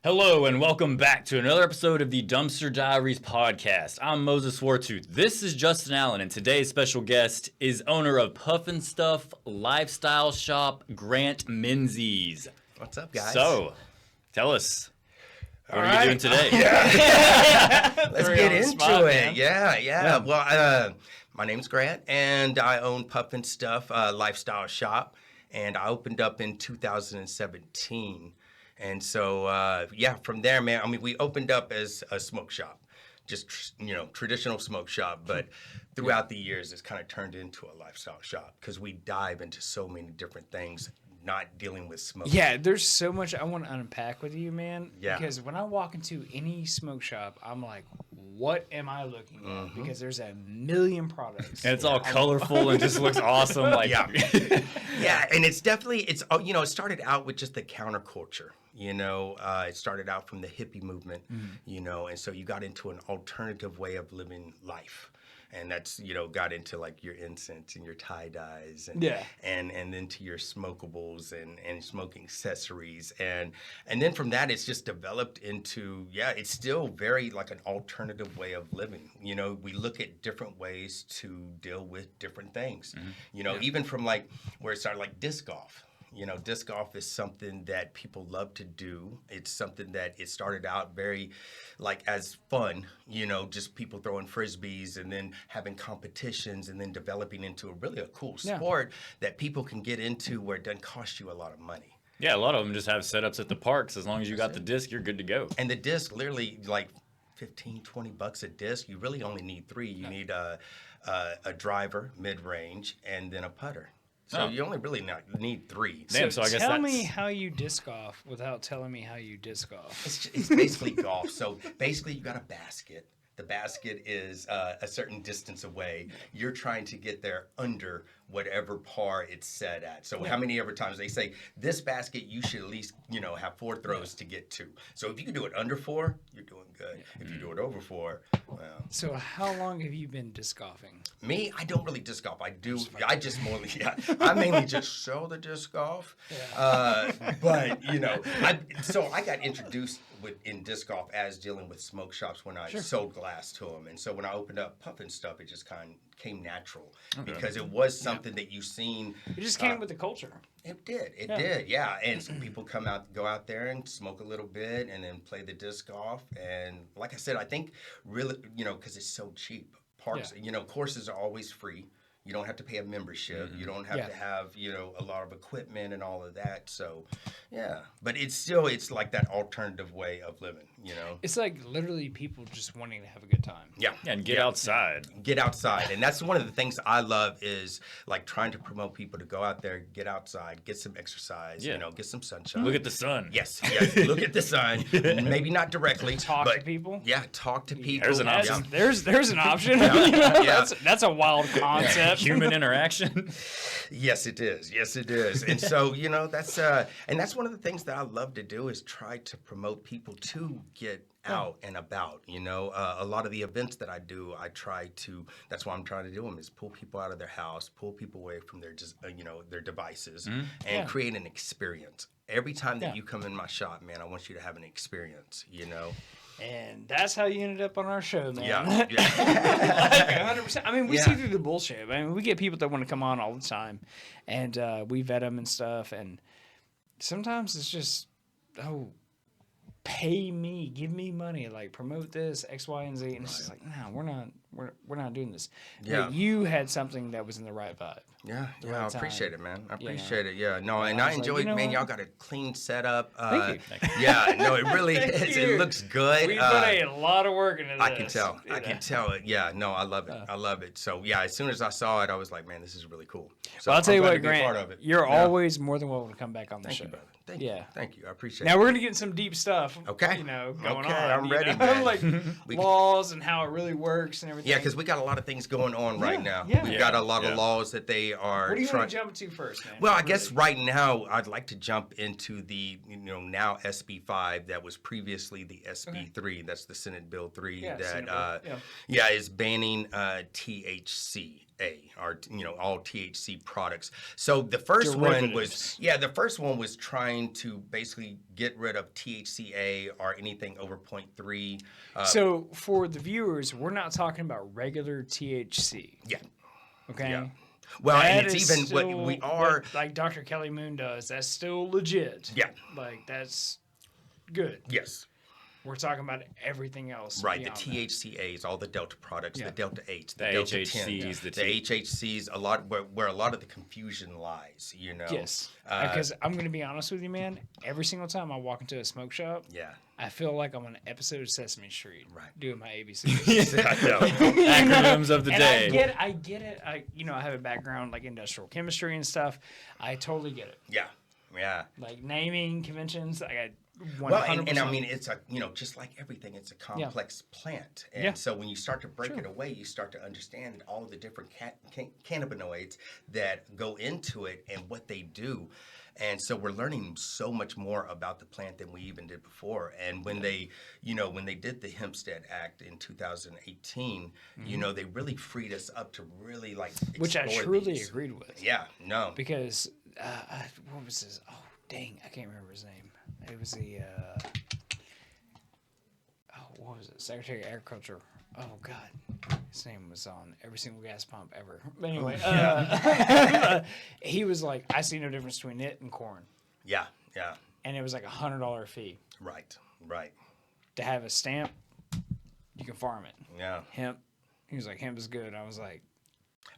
Hello and welcome back to another episode of the Dumpster Diaries Podcast. I'm Moses Wartooth. This is Justin Allen, and today's special guest is owner of Puffin Stuff Lifestyle Shop, Grant Menzies. What's up, guys? So, tell us, what are you doing today? Let's get into it. Yeah. Well, my name's Grant, and I own Puffin Stuff Lifestyle Shop, and I opened up in 2017. And so, from there, man, I mean, we opened up as a smoke shop, just, traditional smoke shop. But throughout the years, it's kind of turned into a lifestyle shop because we dive into so many different things, not dealing with smoke. Yeah, there's so much I want to unpack with you, man. Yeah. Because when I walk into any smoke shop, I'm like, what am I looking at? Because there's a million products. And it's all colorful and just looks awesome. Yeah, and it's definitely, it started out with just the counterculture. It started out from the hippie movement, and so you got into an alternative way of living life. And that's, got into like your incense and your tie-dyes and then to your smokables and smoking accessories. And then from that, it's just developed into, it's still very like an alternative way of living. We look at different ways to deal with different things, even from like where it started like disc golf. Disc golf is something that people love to do. It's something that it started out very like as fun, just people throwing frisbees and then having competitions and then developing into a cool sport that people can get into where it doesn't cost you a lot of money. Yeah, a lot of them just have setups at the parks. As long as you got the disc, you're good to go. And the disc, literally like $15-$20 a disc. You really only need three. You need a driver, mid-range, and then a putter. So you only really need three. Damn, so I guess tell me how you disc golf without telling me how you disc golf. It's basically golf. So basically you got a basket. The basket is a certain distance away. You're trying to get there under whatever par it's set at. So how many ever times they say, this basket you should at least, have 4 throws to get to. So if you can do it under 4, you're doing good. Yeah. If you do it over 4, well. So how long have you been disc golfing? Me, I don't really disc golf. I mainly just show the disc golf. Yeah. I got introduced in disc golf as dealing with smoke shops when I sold glass to them. And so when I opened up Puffin Stuff, it just kind of came natural because it was something that you've seen. It just came with the culture. It did. It did, yeah. And some people go out there and smoke a little bit and then play the disc golf. And like I said, I think really, because it's so cheap. Parks, courses are always free. You don't have to pay a membership. You don't have to have, a lot of equipment and all of that. So, but it's like that alternative way of living, It's like literally people just wanting to have a good time. Yeah, and get outside. Get outside. And that's one of the things I love is like trying to promote people to go out there, get outside, get some exercise, get some sunshine. Look at the sun. Yes, look at the sun. Maybe not directly. Talk to people. Yeah, talk to people. There's an option. There's an option. That's a wild concept. Human interaction. Yes, it is. And so, that's one of the things that I love to do is try to promote people to get out and about. A lot of the events that I do, that's why I'm trying to do them is pull people out of their house, pull people away from their devices and create an experience. Every time that you come in my shop, man, I want you to have an experience, And that's how you ended up on our show, man. Yeah. Like 100%. I mean, we see through the bullshit. I mean, we get people that want to come on all the time, and we vet them and stuff. And sometimes it's just, pay me, give me money, like promote this X, Y, and Z. And it's just like, no, we're not doing this. Yeah. But you had something that was in the right vibe. Yeah, I appreciate it, man. I appreciate it. Yeah, no, and I enjoy it, man. Y'all got a clean setup. Thank you. Yeah, no, it really is. It looks good. We put a lot of work into this. I can tell it. Yeah, no, I love it. I love it. So, as soon as I saw it, I was like, man, this is really cool. So well, I'll tell you what, Grant, you're always more than welcome to come back on the show. Thank you, brother. Thank you. I appreciate it. Now, we're going to get into some deep stuff. Okay. Going on. I'm ready, man. Like laws and how it really works and everything. Yeah, because we got a lot of things going on right now. We've got a lot of laws that they are What do you want to jump to first, man? Well, I guess right now I'd like to jump into the now SB5 that was previously the SB3. Okay. That's the Senate Bill 3 that is banning THC. or all THC products. So the first one was trying to basically get rid of THCA or anything over 0.3. So for the viewers, we're not talking about regular THC. Yeah. Okay. Yeah. Well, That and it's is even still what we are. what, like Dr. Kelly Moon does. That's still legit. Yeah. Like that's good. Yes. We're talking about everything else. Right, the beyond THCAs, all the Delta products, Yeah. the Delta 8s, The the Delta HHCs, 10, the the HHCs, a lot where a lot of the confusion lies, that. Yes. Because I'm going to be honest with you, man. Every single time I walk into a smoke shop, Yeah. I feel like I'm on an episode of Sesame Street. Right. Doing my ABC. I know. Acronyms of the And day. I get it. I have a background like industrial chemistry and stuff. I totally get it. Yeah. Yeah. Like naming conventions, I got 100%. Well, and I mean, it's just like everything, it's a complex plant. And Yeah. so when you start to break it away, you start to understand all the different cannabinoids that go into it and what they do. And so we're learning so much more about the plant than we even did before. And when they did the Hempstead Act in 2018, they really freed us up to really which I explore truly these. agreed with. Yeah, no. Because what was his? Oh dang, I can't remember his name. It was the what was it? Secretary of Agriculture. Oh God, his name was on every single gas pump ever. But anyway, he was like, I see no difference between it and corn, Yeah, yeah. and it was like $100 fee Right, right. to have a stamp. You can farm it. Yeah. Hemp. He was like, hemp is good. I was like,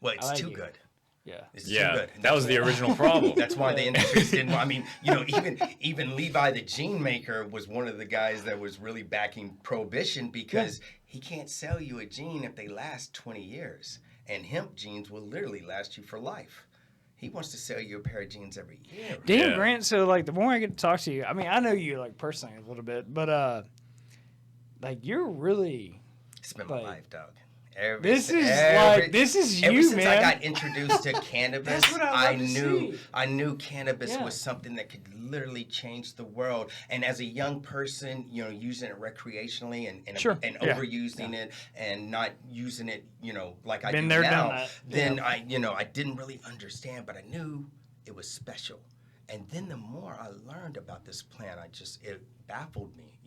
Well, it's like too you. good. yeah. It's too Yeah, good. that was the original problem. That's why the industry didn't. I mean, even Levi the gene maker was one of the guys that was really backing prohibition because he can't sell you a gene if they last 20 years, and hemp genes will literally last you for life. He wants to sell you a pair of jeans every year. Damn, Yeah. Grant. So like, the more I get to talk to you, I mean, I know you like personally a little bit, but like you're really. It's been my Like, life, dog. This is Ever you, since man. I got introduced to cannabis, That's what I love to see. I knew cannabis Yeah. was something that could literally change the world. And as a young person, using it recreationally and Sure. and Yeah. overusing it and not using it, like I Been do there, now, done that. then I didn't really understand, but I knew it was special. And then the more I learned about this plant, it baffled me,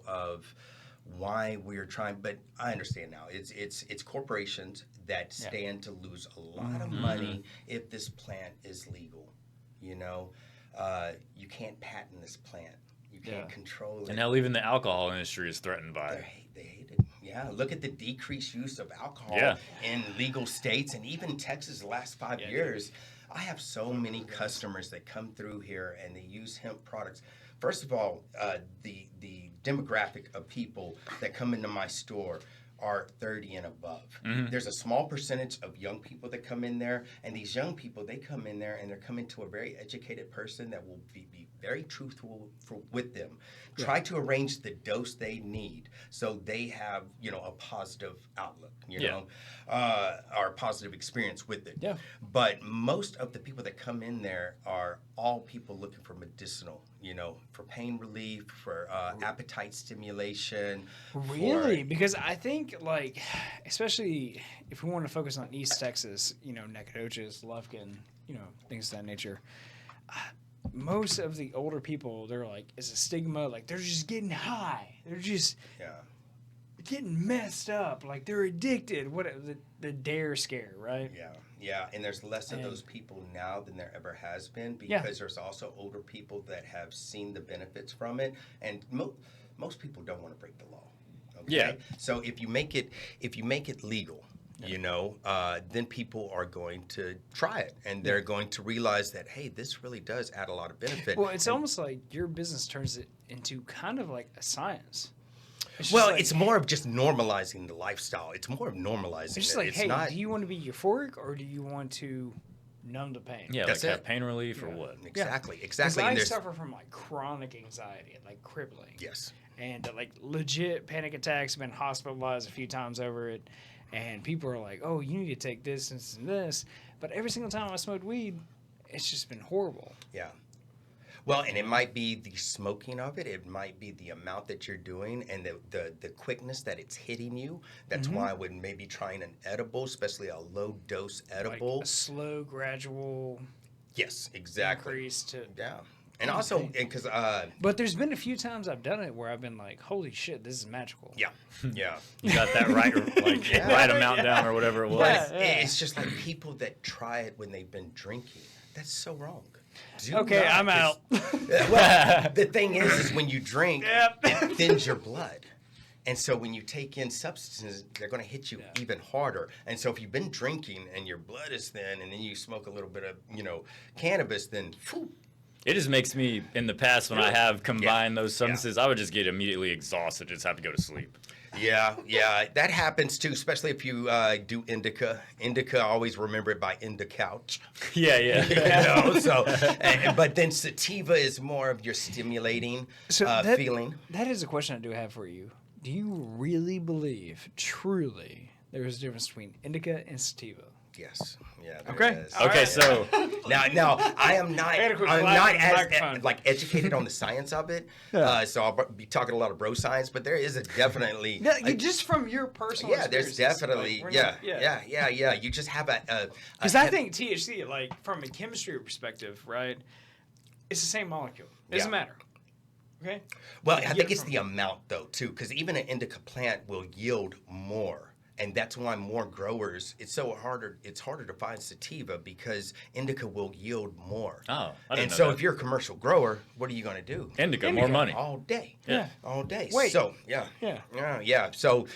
of why we're trying, but I understand now. It's corporations that stand to lose a lot of money if this plant is legal. You can't patent this plant. You can't control it. And now even the alcohol industry is threatened by it. They hate it. Yeah, look at the decreased use of alcohol in legal states, and even Texas the last 5 years. I have so many customers that come through here and they use hemp products. First of all, the demographic of people that come into my store are 30 and above. There's a small percentage of young people that come in there, and these young people, they come in there and they're coming to a very educated person that will be very truthful with them. Try to arrange the dose they need so they have, a positive outlook, or a positive experience with it. Yeah. But most of the people that come in there are all people looking for medicinal, for pain relief, for appetite stimulation. Really? Because I think, like, especially if we want to focus on East Texas, Nacogdoches, Lufkin, things of that nature, most of the older people, they're like, it's a stigma, like, they're just getting high. They're just getting messed up. Like, they're addicted. The dare scare, right? Yeah, and there's less of those people now than there ever has been because there's also older people that have seen the benefits from it, and most people don't want to break the law. Okay? Yeah. So if you make it legal, then people are going to try it, and they're going to realize that, hey, this really does add a lot of benefit. Well, it's almost like your business turns it into kind of like a science. It's more of just normalizing the lifestyle. It's more of normalizing It's just it. like, It's hey, not, do you want to be euphoric or do you want to numb the pain? Yeah, That's like have it. pain relief or what? Exactly. Because And I there's- suffer from like chronic anxiety, like crippling. Yes. And like legit panic attacks. Been hospitalized a few times over it. And people are like, oh, you need to take this and this. But every single time I smoked weed, it's just been horrible. Yeah. Well, and it might be the smoking of it. It might be the amount that you're doing and the quickness that it's hitting you. That's why I would maybe trying an edible, especially a low dose edible. Like a slow, gradual Yes, exactly. increase to. Yeah. And also, because But there's been a few times I've done it where I've been like, "Holy shit, this is magical." yeah, yeah. You got that right, like right amount down or whatever it was. But it's just like people that try it when they've been drinking. That's so wrong. Do Okay, not, I'm out. Well, the thing is when you drink, Yep. it thins your blood. And so when you take in substances, they're going to hit you even harder. And so if you've been drinking and your blood is thin and then you smoke a little bit of, cannabis, then whew, It just makes me, in the past, when I have combined those substances, I would just get immediately exhausted, just have to go to sleep. Yeah, that happens too, especially if you do indica. Indica, always remember it by couch. Yeah. But then sativa is more of your stimulating feeling. That is a question I do have for you. Do you really believe, truly, there is a difference between indica and sativa? Yes. Yeah. Okay. Is. Okay, so Now I am not. I had a quick I'm flash not on the microphone. as like educated on the science of it. So I'll be talking a lot of bro science, but there is a definitely. Just from your personal there's experiences, definitely like, yeah. You just have Because I think THC, like from a chemistry perspective, right, it's the same molecule. It doesn't matter. Okay. Well, I think it's the amount though too, because even an indica plant will yield more. And that's why more growers, it's harder to find sativa because indica will yield more. Oh, I didn't And know so that. if you're a commercial grower, what are you going to do? Indica, more money. All day. Yeah. All day. Wait. So, Yeah. So,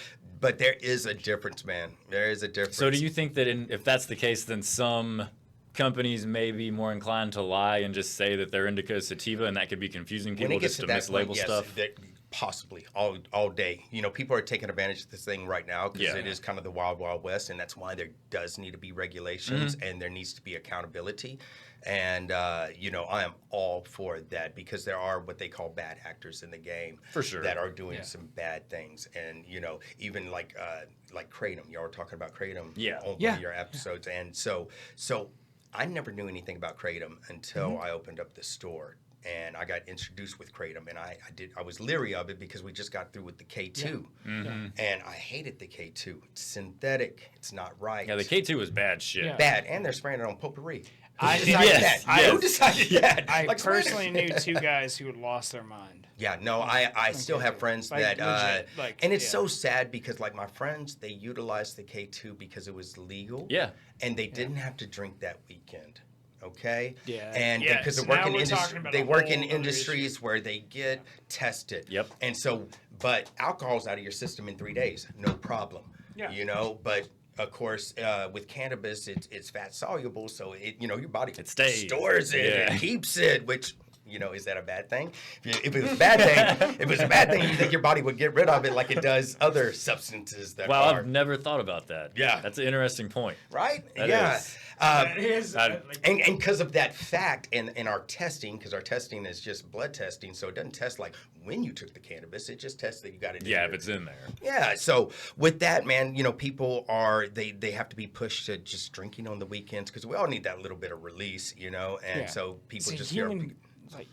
but there is a difference, man. There is a difference. So do you think that if that's the case, then some companies may be more inclined to lie and just say that they're indica is sativa, and that could be confusing people just to mislabel stuff? Possibly all day. People are taking advantage of this thing right now because it is kind of the wild, wild west, and that's why there does need to be regulations and there needs to be accountability. And I am all for that because there are what they call bad actors in the game For sure. that are doing some bad things. And even like Kratom, y'all were talking about Kratom on one of your episodes, and so I never knew anything about Kratom until I opened up the store. And I got introduced with Kratom, and I was leery of it because we just got through with the K2, and I hated the K2. It's synthetic. It's not right. Yeah, the K2 was bad shit. Yeah. Bad, and they're spraying it on potpourri. I Who decided yes, that? yes. Who decided that? I Like, personally knew two guys who had lost their mind. Yeah, no, I still have friends Like, that, legit, and it's so sad because like my friends, they utilized the K2 because it was legal. Yeah. And they didn't have to drink that weekend. Okay. Yeah. And Yeah, because so they work now in we're industry, talking about they a work whole in other industries where they get tested. Yep. And so, but alcohol's out of your system in 3 days, no problem. Yeah. But of course, with cannabis, it's fat soluble, so your body stays. stores it, Yeah. it keeps it, which. Is that a bad thing? If it was a bad thing, you think your body would get rid of it like it does other substances that Wow, are. I've never thought about that. Yeah. That's an interesting point. Right? That yeah. is. That is, And because of that fact in our testing, because our testing is just blood testing, so it doesn't test like when you took the cannabis, it just tests that you got it in Yeah, your- if it's in there. Yeah, so with that, man, people are, they have to be pushed to just drinking on the weekends because we all need that little bit of release, and so people it's just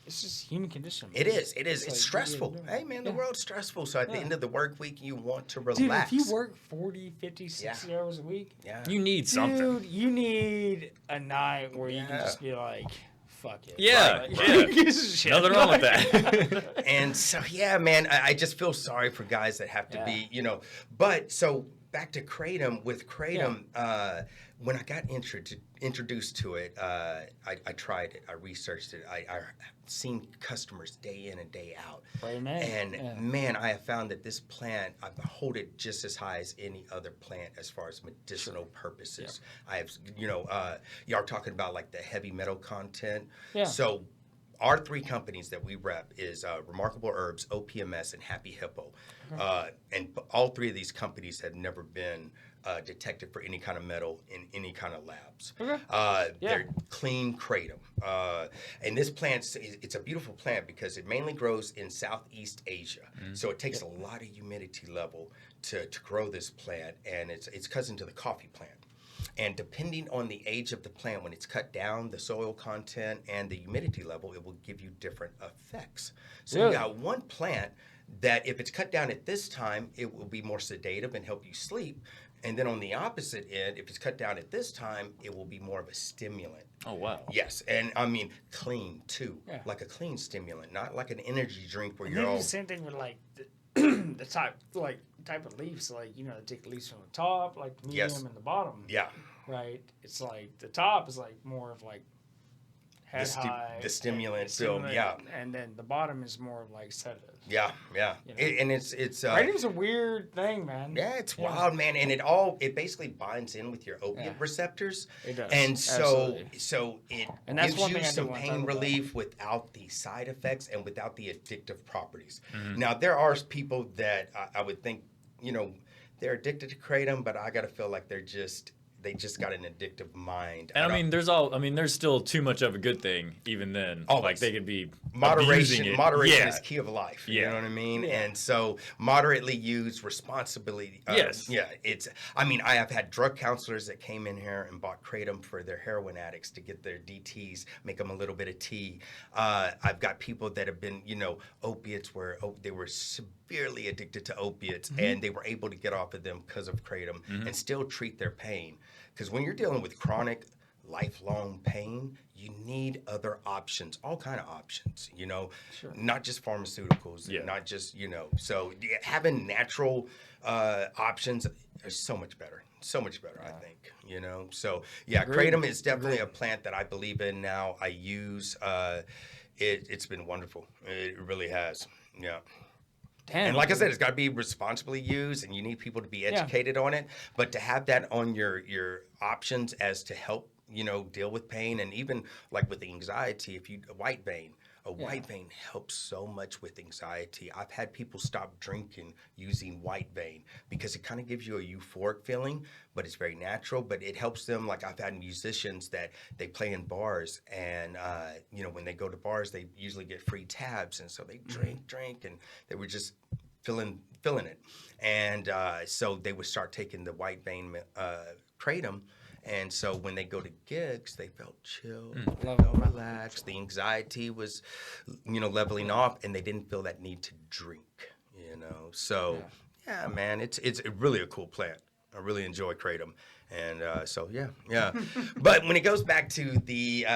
it's just human condition. It is. It's like, stressful. yeah. Hey, man, the world's stressful. So at the end of the work week, you want to Dude, relax. if you work 40, 50, 60 hours a week, You need something. dude, you need a night where you can just be like, fuck it. Yeah, Like, yeah. who gives a shit? Nothing wrong with that. And so, yeah, man, I just feel sorry for guys that have to be, But so back to Kratom. With Kratom, when I got introduced to it, I tried it. I researched it. I seen customers day in and day out. Right, man. And man, I have found that this plant, I hold it just as high as any other plant as far as medicinal purposes. I have, y'all are talking about like the heavy metal content. Yeah. So our three companies that we rep is Remarkable Herbs, OPMS, and Happy Hippo. And all three of these companies have never been detected for any kind of metal in any kind of labs. They're clean kratom. And this plant, it's a beautiful plant because it mainly grows in Southeast Asia. So it takes a lot of humidity level to grow this plant, and it's cousin to the coffee plant. And depending on the age of the plant, when it's cut down, the soil content and the humidity level, it will give you different effects. So Really? you got one plant that if it's cut down at this time, it will be more sedative and help you sleep. And then on the opposite end, if it's cut down at this time, it will be more of a stimulant. Oh, wow. Yes, and I mean clean too, Yeah. like a clean stimulant, not like an energy drink where And you're maybe all. the same thing with like the type of leaves, like they take the leaves from the top, like the medium Yes. and the bottom. Yeah, Right. It's like the top is like more of like head high, the stimulant and film, yeah. and then the bottom is more of like sedative. yeah. You know? And it's Writing's a weird thing, man. yeah, it's wild, man, and it basically binds in with your opiate receptors. It does. And Absolutely. so it And that's gives one you thing I do some wanna pain talk about. relief without the side effects and without the addictive properties. Now there are people that I would think, they're addicted to kratom, but I gotta feel like they just got an addictive mind. And I mean, there's still too much of a good thing even then. Always. Like they could be Moderation abusing it. moderation Yeah. is key of life. You Yeah. know what I mean? Yeah. And so moderately used, responsibly. Yes. Yeah. I have had drug counselors that came in here and bought kratom for their heroin addicts to get their DTs, make them a little bit of tea. I've got people that have been, opiates where they were severely addicted to opiates and they were able to get off of them because of kratom and still treat their pain. Because when you're dealing with chronic, lifelong pain, you need other options, all kind of options, Sure. not just pharmaceuticals, Yeah. not just, so having natural options is so much better, I think, So, yeah, Agreed. kratom is definitely a plant that I believe in now. I use, it's been wonderful. It really has, yeah. Damn, And like I dude. said, it's got to be responsibly used, and you need people to be educated on it. But to have that on your options as to help, deal with pain, and even like with anxiety, a white vein helps so much with anxiety. I've had people stop drinking using white vein because it kind of gives you a euphoric feeling, but it's very natural. But it helps them. Like I've had musicians that they play in bars, and when they go to bars, they usually get free tabs, and so they drink, and they were just feeling it. And so they would start taking the white vein kratom. And so when they go to gigs, they felt chill, they felt relaxed. The anxiety was, leveling off, and they didn't feel that need to drink, So, yeah, man, it's really a cool plant. I really enjoy kratom. And so, yeah. But when it goes back to the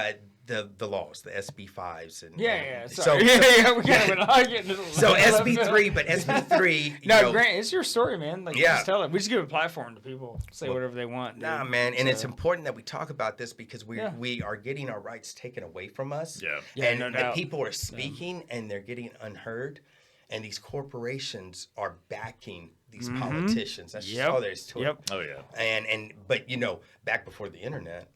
laws, the SB5s, and Sorry. We kind of went into the so SB3, but SB3. No, Grant, it's your story, man. Like, Yeah. just tell it. We just give a platform to people, say whatever they want. Nah, dude. man, and So- it's important that we talk about this because we Yeah. we are getting our rights taken away from us. Yeah. Yeah, and no the doubt. people are speaking and they're getting unheard, and these corporations are backing these politicians. That's just all there is to it. Yep. Oh yeah. But back before the internet,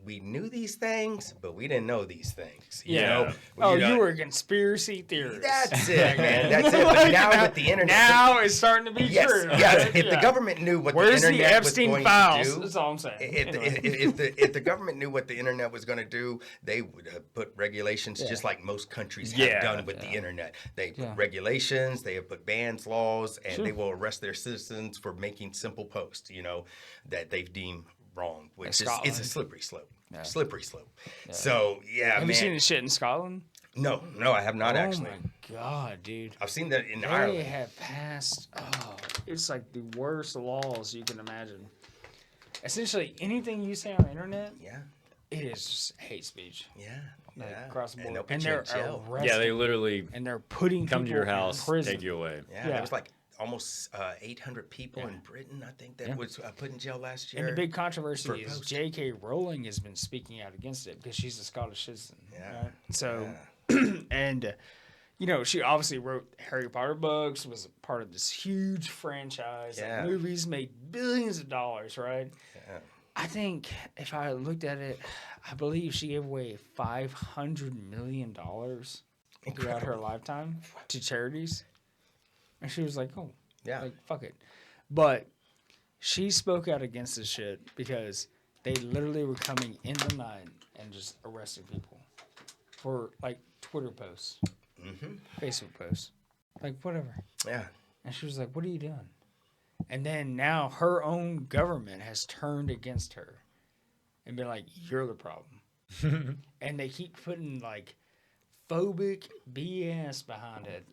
we knew these things, but we didn't know these things. Yeah. You were a conspiracy theorist. That's it, man. That's it. But now with the internet, Now it's starting to be yes, true. yes. right? If the government knew what Where's the the internet Epstein was going files? to do, That's all I'm saying. if the government knew what the internet was going to do, they would have put regulations just like most countries have Yeah. done with the internet. They put Yeah. regulations, they have put bans, laws, and they will arrest their citizens for making simple posts, that they've deemed wrong, which is it's a Scotland. slippery slope. Yeah. Slippery slope. So Have man. you seen the shit in Scotland? No, I have not actually. Oh my god, dude. I've seen that in They Ireland. have passed. Oh, it's like the worst laws you can imagine. Essentially, anything you say on the internet, Yeah, it is just hate speech. yeah, Like, yeah. across the board. And they'll put And you they're in jail. arresting. Yeah, they literally and they're putting come to people your in house, prison. take you away. Yeah, Yeah. there was like almost 800 people Yeah. in Britain, I think, that Yeah. was put in jail last year. And the big controversy for is post. J.K. Rowling has been speaking out against it because she's a Scottish citizen. Yeah. Right? So, Yeah. and she obviously wrote Harry Potter books, was a part of this huge franchise. Yeah. Like, movies made billions of dollars, right? Yeah. I think if I looked at it, I believe she gave away $500 million throughout her lifetime to charities. And she was like, oh, Yeah. like, fuck it. But she spoke out against this shit because they literally were coming in the night and just arresting people for, like, Twitter posts, Facebook posts, like, whatever. Yeah. And she was like, what are you doing? And then now her own government has turned against her and been like, you're the problem. And they keep putting like phobic BS behind it.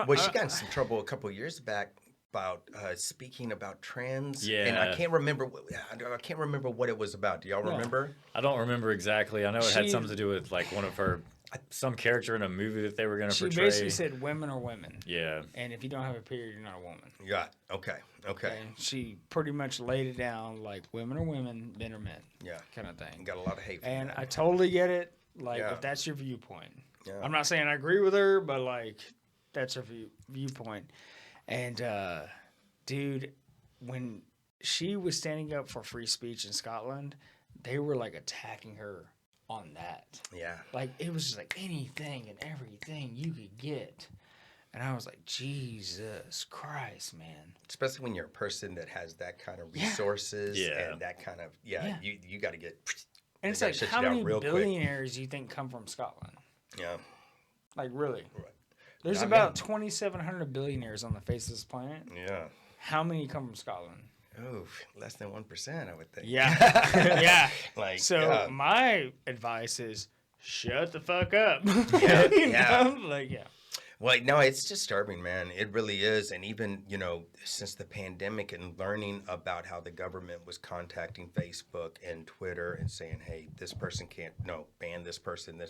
Well, she got in some trouble a couple of years back about speaking about trans. Yeah. And I can't remember what it was about. Do y'all remember? I don't remember exactly. I know it had something to do with like one of her, some character in a movie that they were going to portray. She basically said women are women. Yeah. And if you don't have a period, you're not a woman. Yeah. Okay. And she pretty much laid it down like women are women, men are men. Yeah. Kind of thing. Got a lot of hate. And I totally get it. Like, if that's your viewpoint. Yeah. I'm not saying I agree with her, but like, that's her viewpoint. And, dude, when she was standing up for free speech in Scotland, they were like attacking her on that. Yeah. Like, it was just like anything and everything you could get. And I was like, Jesus Christ, man. Especially when you're a person that has that kind of resources and that kind of, you got to get. And it's like, how many billionaires do you think come from Scotland? Yeah. Like, really? Right. There's about 2,700 billionaires on the face of this planet. Yeah. How many come from Scotland? Oh, less than 1%, I would think. Yeah. Yeah. Like, so my advice is shut the fuck up. Yeah. You know? Like, Well, no, it's disturbing, man. It really is. And even, since the pandemic and learning about how the government was contacting Facebook and Twitter and saying, hey, this person ban this person.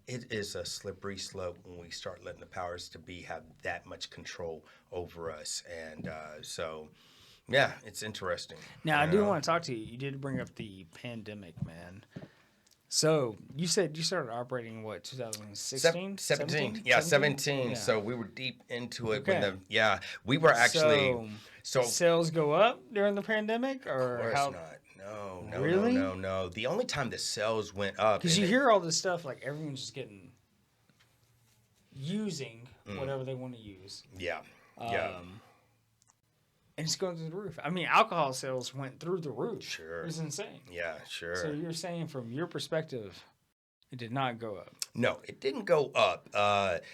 It is a slippery slope when we start letting the powers to be have that much control over us. And so, yeah, it's interesting. Now, I do want to talk to you. You did bring up the pandemic, man. So, you said you started operating, 2016? 17. Yeah, 17. Yeah. So, we were deep into it when we were actually... So sales go up during the pandemic? Or of course how? not. No. Really? No. The only time the sales went up... Because you hear all this stuff, like everyone's just using whatever they want to use. Yeah. And it's going through the roof. I mean, alcohol sales went through the roof. Sure. It was insane. Yeah, sure. So you're saying from your perspective, it did not go up? No, it didn't go up.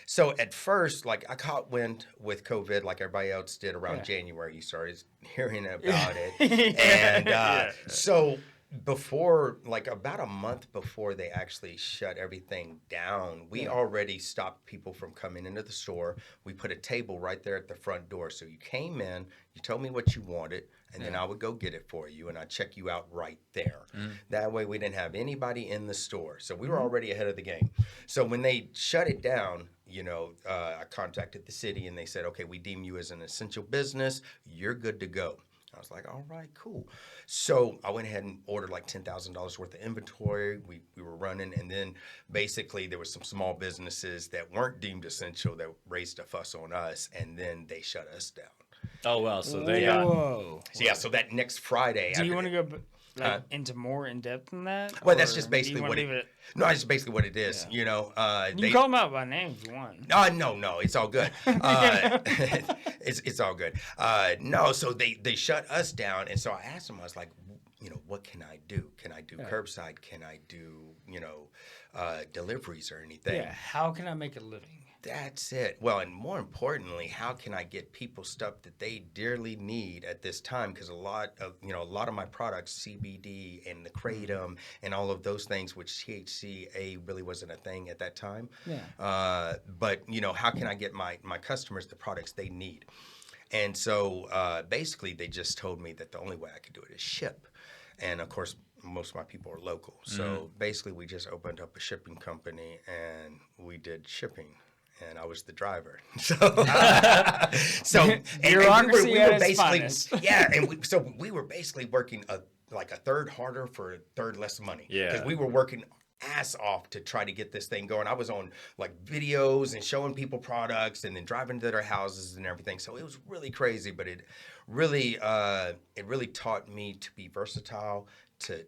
So at first, like I caught wind with COVID like everybody else did around January. You started hearing about it. And so before, like about a month before they actually shut everything down, we already stopped people from coming into the store. We put a table right there at the front door. So you came in, you told me what you wanted, and then I would go get it for you, and I'd check you out right there. That way we didn't have anybody in the store. So we were already ahead of the game. So when they shut it down, I contacted the city, and they said, okay, we deem you as an essential business. You're good to go. I was like, all right, cool. So I went ahead and ordered like $10,000 worth of inventory. We were running, and then basically there was some small businesses that weren't deemed essential that raised a fuss on us, and then they shut us down. Oh, wow. So they got... So that next Friday... Do you want to go into more in depth than that? Well, that's just basically what No, that's basically what it is. You can call them out by name if you want. No, it's all good. It's all good. No, so they shut us down, and so I asked them. I was like, what can I do? Can I do curbside? Can I do deliveries or anything? Yeah. How can I make a living? That's it. Well, and more importantly, how can I get people stuff that they dearly need at this time? Because a lot of my products, CBD and the kratom and all of those things, which THCA really wasn't a thing at that time. Yeah. But how can I get my customers the products they need? And so basically, they just told me that the only way I could do it is ship. And of course, most of my people are local. So basically, we just opened up a shipping company and we did shipping. And I was the driver. So bureaucracy we at were its basically finest. we were basically working a third harder for a third less money. Yeah. Because we were working ass off to try to get this thing going. I was on like videos and showing people products and then driving to their houses and everything. So it was really crazy, but it really taught me to be versatile, to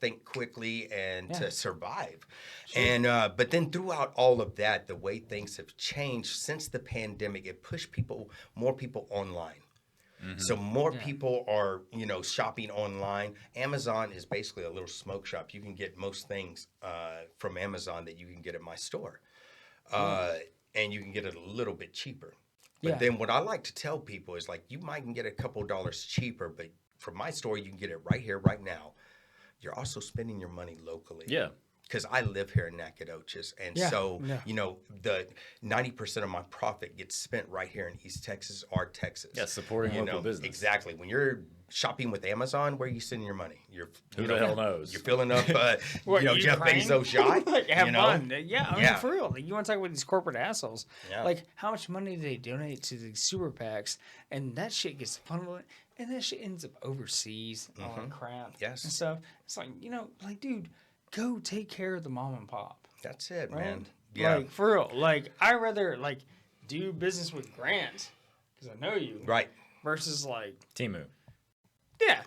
think quickly and to survive. Sure. And but then throughout all of that, the way things have changed since the pandemic, it pushed more people online. So more people are, shopping online. Amazon is basically a little smoke shop. You can get most things from Amazon that you can get at my store. And you can get it a little bit cheaper. But then what I like to tell people is like, you might can get a couple dollars cheaper, but from my store, you can get it right here, right now. You're also spending your money locally. Yeah. Because I live here in Nacogdoches. And so, you know, the 90% of my profit gets spent right here in East Texas or Texas. Yeah, supporting local business. Exactly. When you're shopping with Amazon, where are you sending your money? Who the hell knows? You're filling up, Jeff Bezos' yacht. Like, have fun. Yeah, I mean, for real. Like, you want to talk about these corporate assholes. Yeah. Like, how much money do they donate to these super PACs? And that shit gets funneled, and that shit ends up overseas and all that crap. Yes. And stuff. It's like, you know, like, dude, go take care of the mom and pop. That's it, right? man. Yeah. Like, for real. Like, I'd rather, like, do business with Grant, because I know you. Right. Versus, like... Timu. Yeah.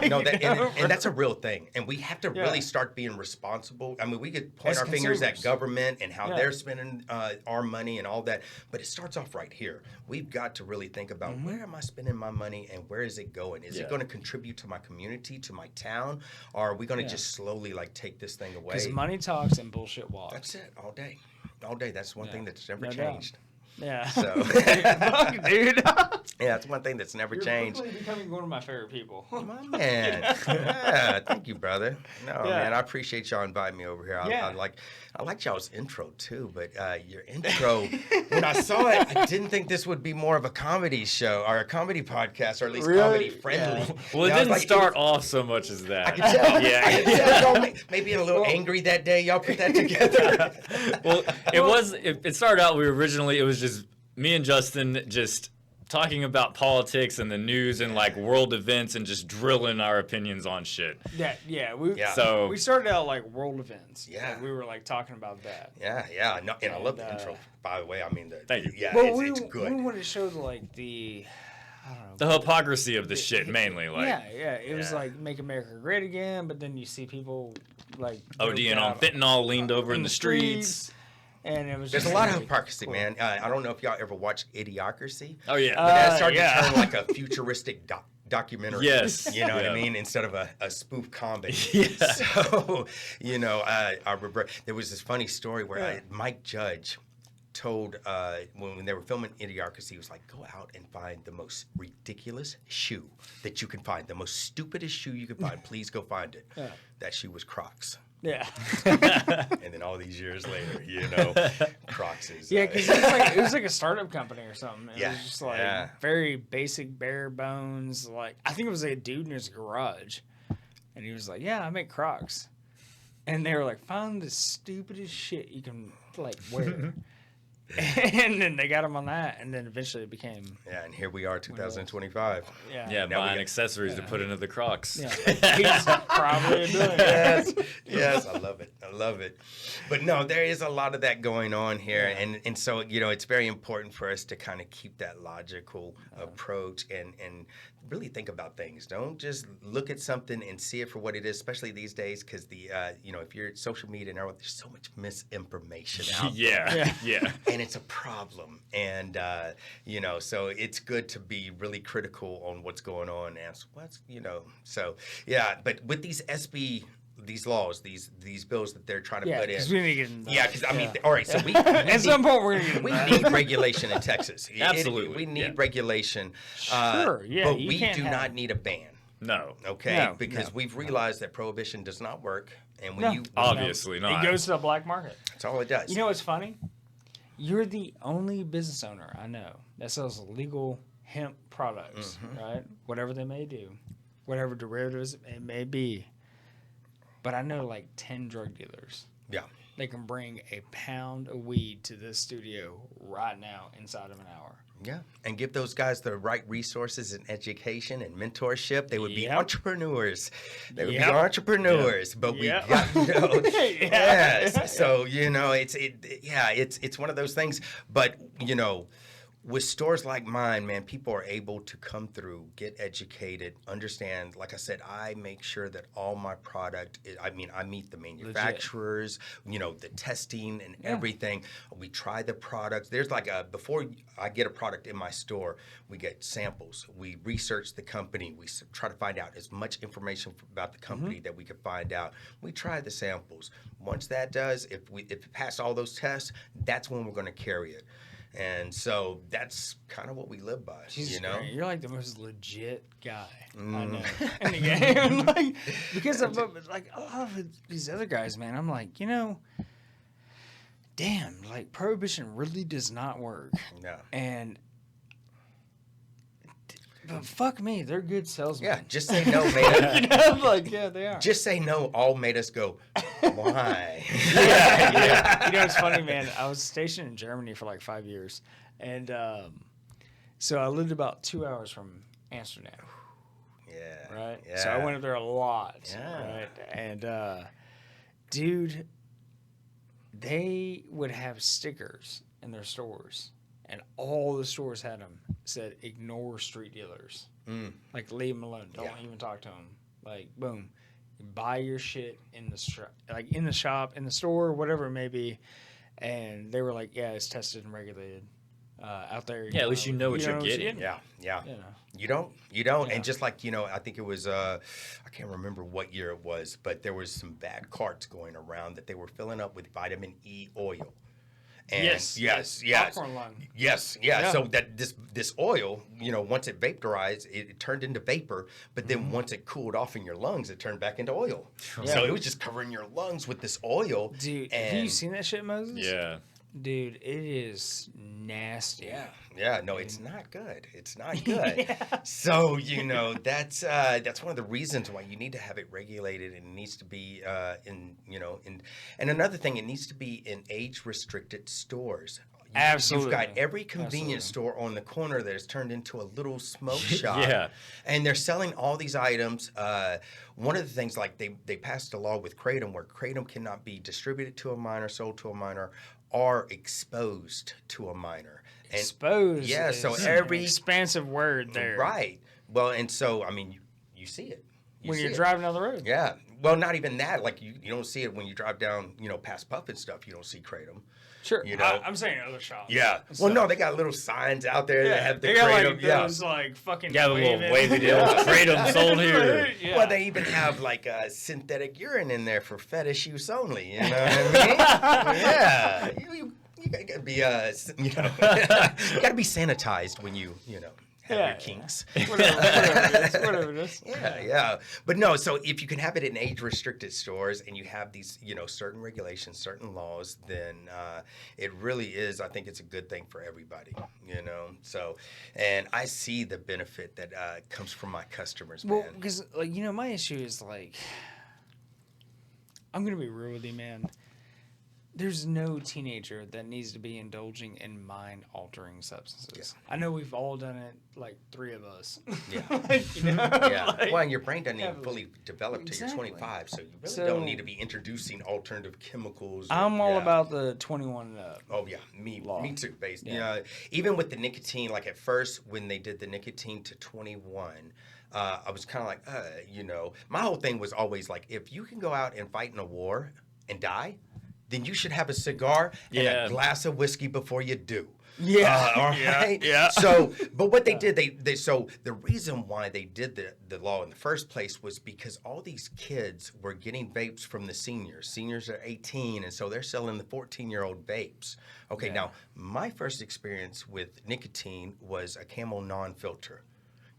No, and that's a real thing. And we have to really start being responsible. I mean, we could point our fingers at government and how they're spending our money and all that. But it starts off right here. We've got to really think about where am I spending my money and where is it going? Is it going to contribute to my community, to my town? Or are we going to just slowly like take this thing away? Because money talks and bullshit walks. That's it. All day. All day. That's one thing that's never changed. Yeah. So, Fuck, dude. yeah, that's one thing that's never changed. You're becoming one of my favorite people. My man. Yeah, thank you, brother. No, man, I appreciate y'all inviting me over here. I like y'all's intro too, but your intro, when I saw it, I didn't think this would be more of a comedy show or a comedy podcast, or at least comedy friendly. Yeah. Well, it didn't start off so much as that. I can tell. Yeah. I can tell y'all maybe a little angry that day. Y'all put that together. Well, it started out, it was just me and Justin just talking about politics and the news and like world events and just drilling our opinions on shit. So we started out like world events. Yeah. Like, we were like talking about that. Yeah. No, and I love the intro, by the way. I mean, thank you. Yeah, it's good. We wanted to show like the, I don't know. The hypocrisy of the shit, mainly. Like, it was like make America great again, but then you see people like ODing on fentanyl leaned over in the streets. And it was There's a lot of hypocrisy, man. I don't know if y'all ever watched Idiocracy. Oh, yeah. But that started to turn like a futuristic documentary. Yes. You know what I mean? Instead of a spoof comedy. Yeah. So, you know, I remember there was this funny story where Mike Judge told, when they were filming Idiocracy, he was like, go out and find the most ridiculous shoe that you can find. The most stupidest shoe you can find. Please go find it. Yeah. That shoe was Crocs. Yeah. And then all these years later, you know, Crocs is... Yeah, because it was like a startup company or something. It was just like very basic, bare bones. Like, I think it was a dude in his garage. And he was like, yeah, I make Crocs. And they were like, find the stupidest shit you can, like, wear. And then they got him on that, and then eventually it became... Yeah, and here we are, 2025. Yeah, buying accessories to put into the Crocs. Yeah. He's probably doing it. Yes, I love it. But no, there is a lot of that going on here, and so, you know, it's very important for us to kind of keep that logical approach and really think about things. Don't just look at something and see it for what it is, especially these days, because you know, if you're social media and everything, there's so much misinformation out there. Yeah. And it's a problem. And, you know, so it's good to be really critical on what's going on. And what's, you know, so, yeah. But with these these laws, these bills that they're trying to put in. Because we need to get in Yeah, because, I mean, all right, so at some point we're going to get we need regulation in Texas. Absolutely. We need regulation. Sure, yeah. But we do not need a ban. No. Okay? Because we've realized that prohibition does not work. And when obviously not. It goes to the black market. That's all it does. You know what's funny? You're the only business owner I know that sells legal hemp products, right? Whatever they may do, whatever derivatives it may be. But I know like 10 drug dealers. Yeah. They can bring a pound of weed to this studio right now inside of an hour. Yeah, and give those guys the right resources and education and mentorship. They would be entrepreneurs. They would be entrepreneurs, but we got to know. Yes. So, you know, it's one of those things. But, you know, with stores like mine, man, people are able to come through, get educated, understand. Like I said, I make sure that all my product, I meet the manufacturers, you know, the testing and everything. We try the products. There's like before I get a product in my store, we get samples. We research the company. We try to find out as much information about the company that we can find out. We try the samples. Once that does, if it passes all those tests, that's when we're going to carry it. And so that's kind of what we live by, Jesus you know? Christ, you're like the most legit guy I Mm. know in the game. Like, because of like a lot of these other guys, man, I'm like, damn, like prohibition really does not work. Yeah. And but fuck me, they're good salesmen. Yeah, just say no made us, like they are. just say no all made us go, why? yeah. It's funny, man. I was stationed in Germany for like 5 years, and so I lived about 2 hours from Amsterdam. Yeah. Right. Yeah. So I went up there a lot. Yeah. Right. And dude, they would have stickers in their stores, and all the stores had them. Said ignore street dealers. Like leave them alone. Don't even talk to them. Like boom, you buy your shit in the like in the shop, in the store, whatever it may be. And they were like, yeah, it's tested and regulated out there. Yeah, at least you know what you're getting. Yeah. You don't. Yeah. And just like, I think it was, I can't remember what year it was, but there was some bad carts going around that they were filling up with vitamin E oil. And yes. Popcorn lung. Yes, yeah. So that this oil, once it vaporized, it turned into vapor. But then once it cooled off in your lungs, it turned back into oil. Yeah. So it was just covering your lungs with this oil. Dude, and have you seen that shit, Moses? Yeah. Dude, it is nasty. Yeah, no, it's not good. It's not good. So, that's one of the reasons why you need to have it regulated, and it needs to be and another thing, it needs to be in age-restricted stores. Absolutely. You've got every convenience store on the corner that has turned into a little smoke shop. Yeah. And they're selling all these items. One of the things, like they passed a law with Kratom where Kratom cannot be distributed to a minor, sold to a minor, or exposed to a minor. And, Exposed. Yeah, so is every an expansive word there. Right. Well, and so you see it When you're driving down the road. Yeah. Well, not even that. Like you don't see it when you drive down, past Puff and stuff. You don't see Kratom. Sure. You know? I'm saying other shops. Yeah. Well, no, they got little signs out there that have the they got Kratom. like those like fucking Yeah, the little waving. wavy deal. Kratom sold here. Yeah. Well, they even have like synthetic urine in there for fetish use only. You know what I mean? Yeah. You gotta be you gotta be sanitized when you have your kinks. Whatever it is. Yeah. But no, so if you can have it in age-restricted stores and you have these, certain regulations, certain laws, then it really is, I think it's a good thing for everybody, So, and I see the benefit that comes from my customers, man. Well, because, my issue is, I'm going to be real with you, man. There's no teenager that needs to be indulging in mind-altering substances. Yeah. I know we've all done it, like 3 of us. Yeah. Yeah. Well, and your brain doesn't even fully develop till you're 25, so you really don't need to be introducing alternative chemicals. I'm all about the 21 and up. Oh, yeah. Me too, basically. Even with the nicotine, like at first when they did the nicotine to 21, I was kind of like, my whole thing was always like, if you can go out and fight in a war and die, then you should have a cigar and a glass of whiskey before you do. Yeah. All right. Yeah. So, but what they did, so the reason why they did the law in the first place was because all these kids were getting vapes from the seniors. Seniors are 18, and so they're selling the 14-year-old vapes. Okay. Now, my first experience with nicotine was a Camel non-filter.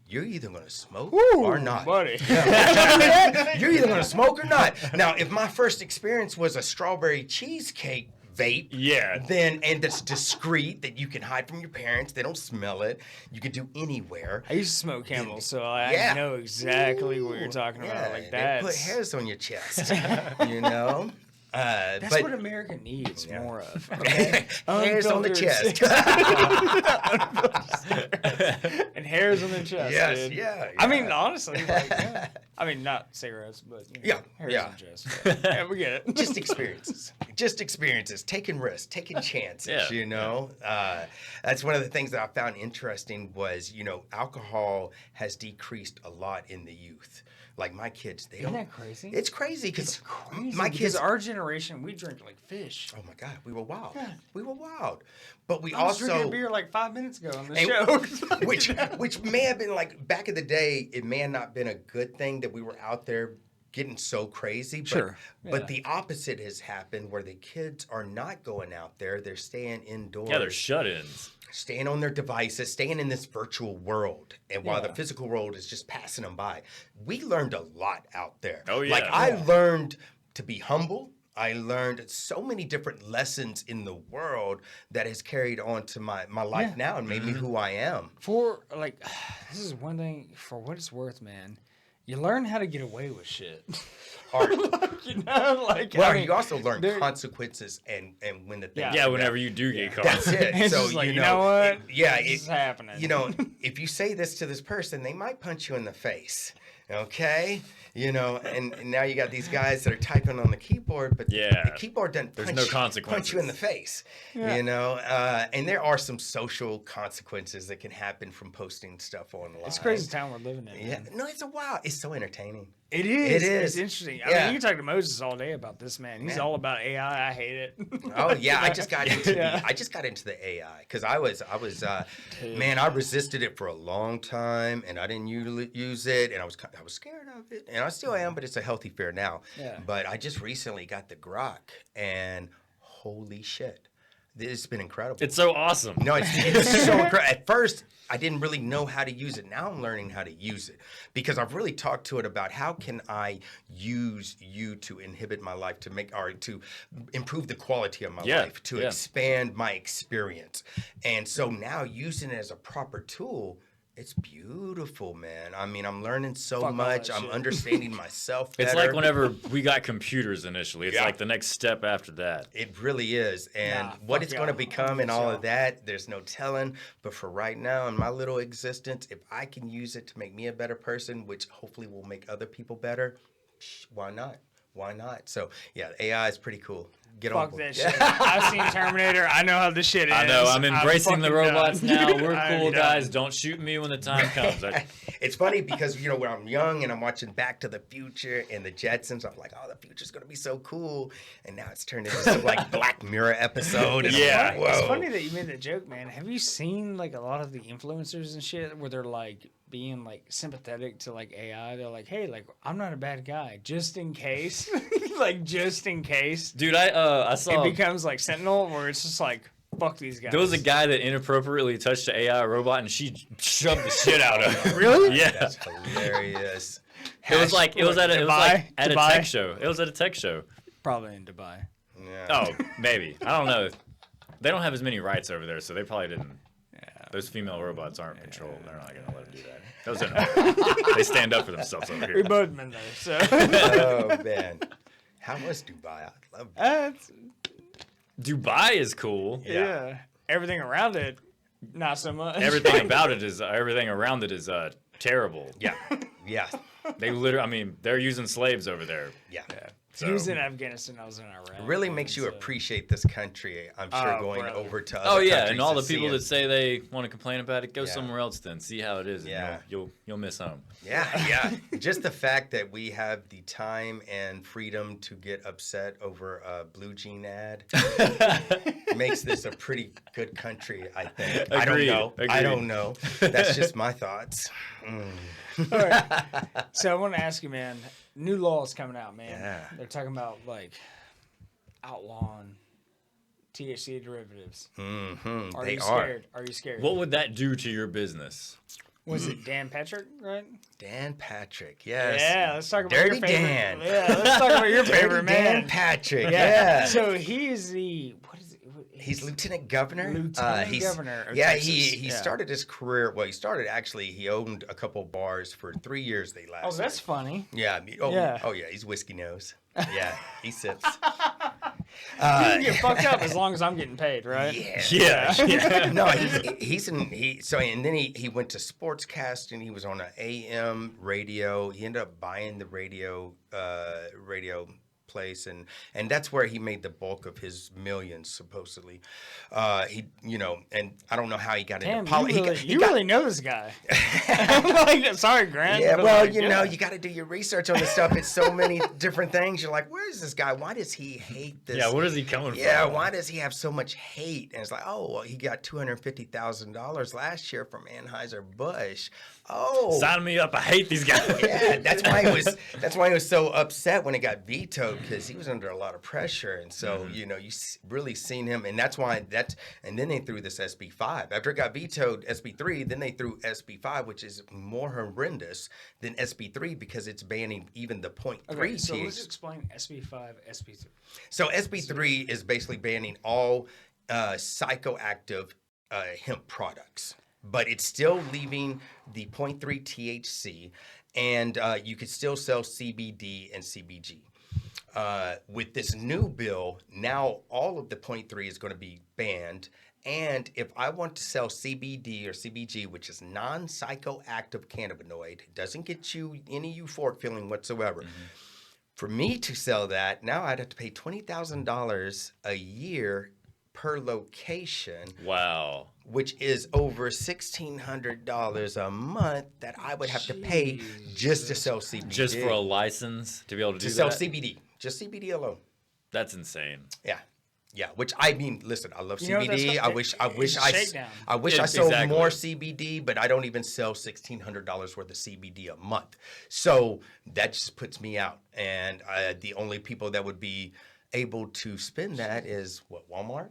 You're either going to smoke or not. Buddy. You're either going to smoke or not. Now, if my first experience was a strawberry cheesecake vape, then, and that's discreet, that you can hide from your parents, they don't smell it, you can do anywhere. I used to smoke Camel, so I know exactly what you're talking about. Like that. Put hairs on your chest, That's but, what America needs more of. Okay? Hairs on the chest. And hairs on the chest. Yes, dude. yeah. I mean, honestly, I mean, not cigarettes, but hairs on the chest. Yeah, we get it. Just experiences, taking risks, taking chances. That's one of the things that I found interesting was, alcohol has decreased a lot in the youth. Like my kids, Isn't that crazy? It's crazy because our generation, we drink like fish. Oh my God, we were wild. Yeah. We were wild, but we I was also drinking a beer like 5 minutes ago on the show. which may have been like back in the day. It may have not been a good thing that we were out there getting so crazy. But, Sure. but Yeah. the opposite has happened where the kids are not going out there. They're staying indoors. Yeah, they're shut-ins. Staying on their devices, staying in this virtual world. And while the Yeah. physical world is just passing them by, we learned a lot out there. Oh, yeah. Like, I learned to be humble. I learned so many different lessons in the world that has carried on to my life now and made me who I am. For like, this is one thing. For what it's worth, man, you learn how to get away with shit. Art. You know, like Well, I mean, you also learn there- consequences and when the things Yeah, are whenever done. you do get caught. That's it. It's So just like, you you know, know what? this is happening. You know, if you say this to this person, they might punch you in the face. Okay, you know, and now you got these guys that are typing on the keyboard, but Yeah. the keyboard doesn't There's punch, no punch consequences. you in the face. Yeah. You know, and there are some social consequences that can happen from posting stuff online. It's a crazy time we're living in. Yeah, Man. no, it's a wow. It's so entertaining. It is. It is. It's interesting. I Yeah. mean, you can talk to Moses all day about this, man. He's Man. all about AI. I hate it. Oh yeah, I just got into Yeah. I just got into the AI because I was man, I resisted it for a long time and I didn't use it and I was scared of it and I still am, but it's a healthy fear now. Yeah. But I just recently got the Grok and holy shit, it's been incredible. It's so awesome. No, it's so incredible. At first, I didn't really know how to use it. Now I'm learning how to use it because I've really talked to it about how can I use you to inhibit my life, to make or to improve the quality of my life, to expand my experience. And so now using it as a proper tool, it's beautiful, man. I mean, I'm learning so Fuck all much. that I'm shit. understanding myself better. It's like whenever we got computers initially. It's Yeah. like the next step after that. It really is. And Nah, what fuck it's going to y'all. become and Fuck all y'all. of that, there's no telling. But for right now, in my little existence, if I can use it to make me a better person, which hopefully will make other people better, why not? Why not? So, yeah, AI is pretty cool. Get on Fuck board. that shit. I've seen Terminator. I know how this shit is. I know. I'm embracing the fucking robots done. now. We're I'm cool, done. guys. Don't shoot me when the time comes. It's funny because, you know, when I'm young and I'm watching Back to the Future and the Jetsons, I'm like, oh, the future's going to be so cool. And now it's turned into some, like, Black Mirror episode. And Yeah. I'm like, It's whoa. funny that you made that joke, man. Have you seen like a lot of the influencers and shit where they're like being like sympathetic to like AI? They're like, hey, like I'm not a bad guy, just in case, like just in case Dude, I it saw becomes like Sentinel, where it's just like fuck these guys. there was a guy that inappropriately touched an AI robot and she shoved the shit out of him. Really? Yeah. That's hilarious. It was like at a Dubai? tech show. It was at a tech show. Probably in Dubai. Yeah. Oh, maybe. I don't know. They don't have as many rights over there, so they probably didn't. Yeah. Those female robots aren't controlled. They're not gonna let them do that. Those are they stand up for themselves over We here. both been there, so Oh, man. How was Dubai? I love It's- Dubai is cool. yeah. Everything around it, not so much. Everything about it is everything around it is terrible. Yeah. Yeah. They literally, I mean, they're using slaves over there. Yeah. He was in Afghanistan. I was in Iraq. It really makes you appreciate this country. I'm sure Oh, going brother. over to other Oh yeah, countries and all to the see people it. that say they want to complain about it, go Yeah. somewhere else then. See how it is. And Yeah. you'll miss home. Yeah. Just the fact that we have the time and freedom to get upset over a blue jean ad makes this a pretty good country, I think. I Agreed. I don't know. That's just my thoughts. All right. So I want to ask you, man. New laws coming out, man. Yeah. They're talking about like outlawing THC derivatives. Mm-hmm. Are They you are. scared? Are you scared? What would that do to your business? Was it Dan Patrick, right? Dan Patrick, yes. Yeah, let's talk about Dirty your favorite. Dan. Yeah, let's talk about your favorite man. Dan Patrick, Yeah. yeah. So he's the what is it? He's lieutenant governor. Lieutenant governor of Yeah, Texas. he Yeah. started his career. Well, he owned a couple bars for 3 years. They lasted. Oh, that's funny. Yeah. Yeah. Oh, yeah. He's whiskey nose. Yeah, he sips. You can get fucked up as long as I'm getting paid, right? Yeah. No, and then he went to sportscasting. He was on an AM radio. He ended up buying the radio place, and that's where he made the bulk of his millions, supposedly. And I don't know how he got into politics. You really know this guy. Like, sorry, Grant. Yeah, well, you got to do your research on this stuff. It's so many different things. You're like, where is this guy? Why does he hate this? Yeah, what is he coming from? Yeah, why does he have so much hate? And it's like, oh, well, he got $250,000 last year from Anheuser-Busch. Oh, sign me up. I hate these guys. Yeah, that's why he was so upset when it got vetoed, because he was under a lot of pressure, and so you really seen him, and that's why and then they threw this SB5 after it got vetoed. SB3, then they threw SB5, which is more horrendous than SB3 because it's banning even the 0.3 THC. So let's explain SB5, SB3. So SB3 is basically banning all psychoactive hemp products, but it's still leaving the 0.3 THC, and you could still sell CBD and CBG. With this new bill, now all of the 0.3 is going to be banned. And if I want to sell CBD or CBG, which is non-psychoactive cannabinoid, it doesn't get you any euphoric feeling whatsoever. For me to sell that, now I'd have to pay $20,000 a year per location. Wow. Which is over $1,600 a month that I would have to pay just to sell CBD. Just for a license to be able to do that? To sell CBD. Just CBD alone. That's insane. Yeah. Yeah, which I mean, listen, I love CBD. I wish I sold Exactly. more CBD, but I don't even sell $1,600 worth of CBD a month. So that just puts me out. And the only people that would be able to spend that is Walmart?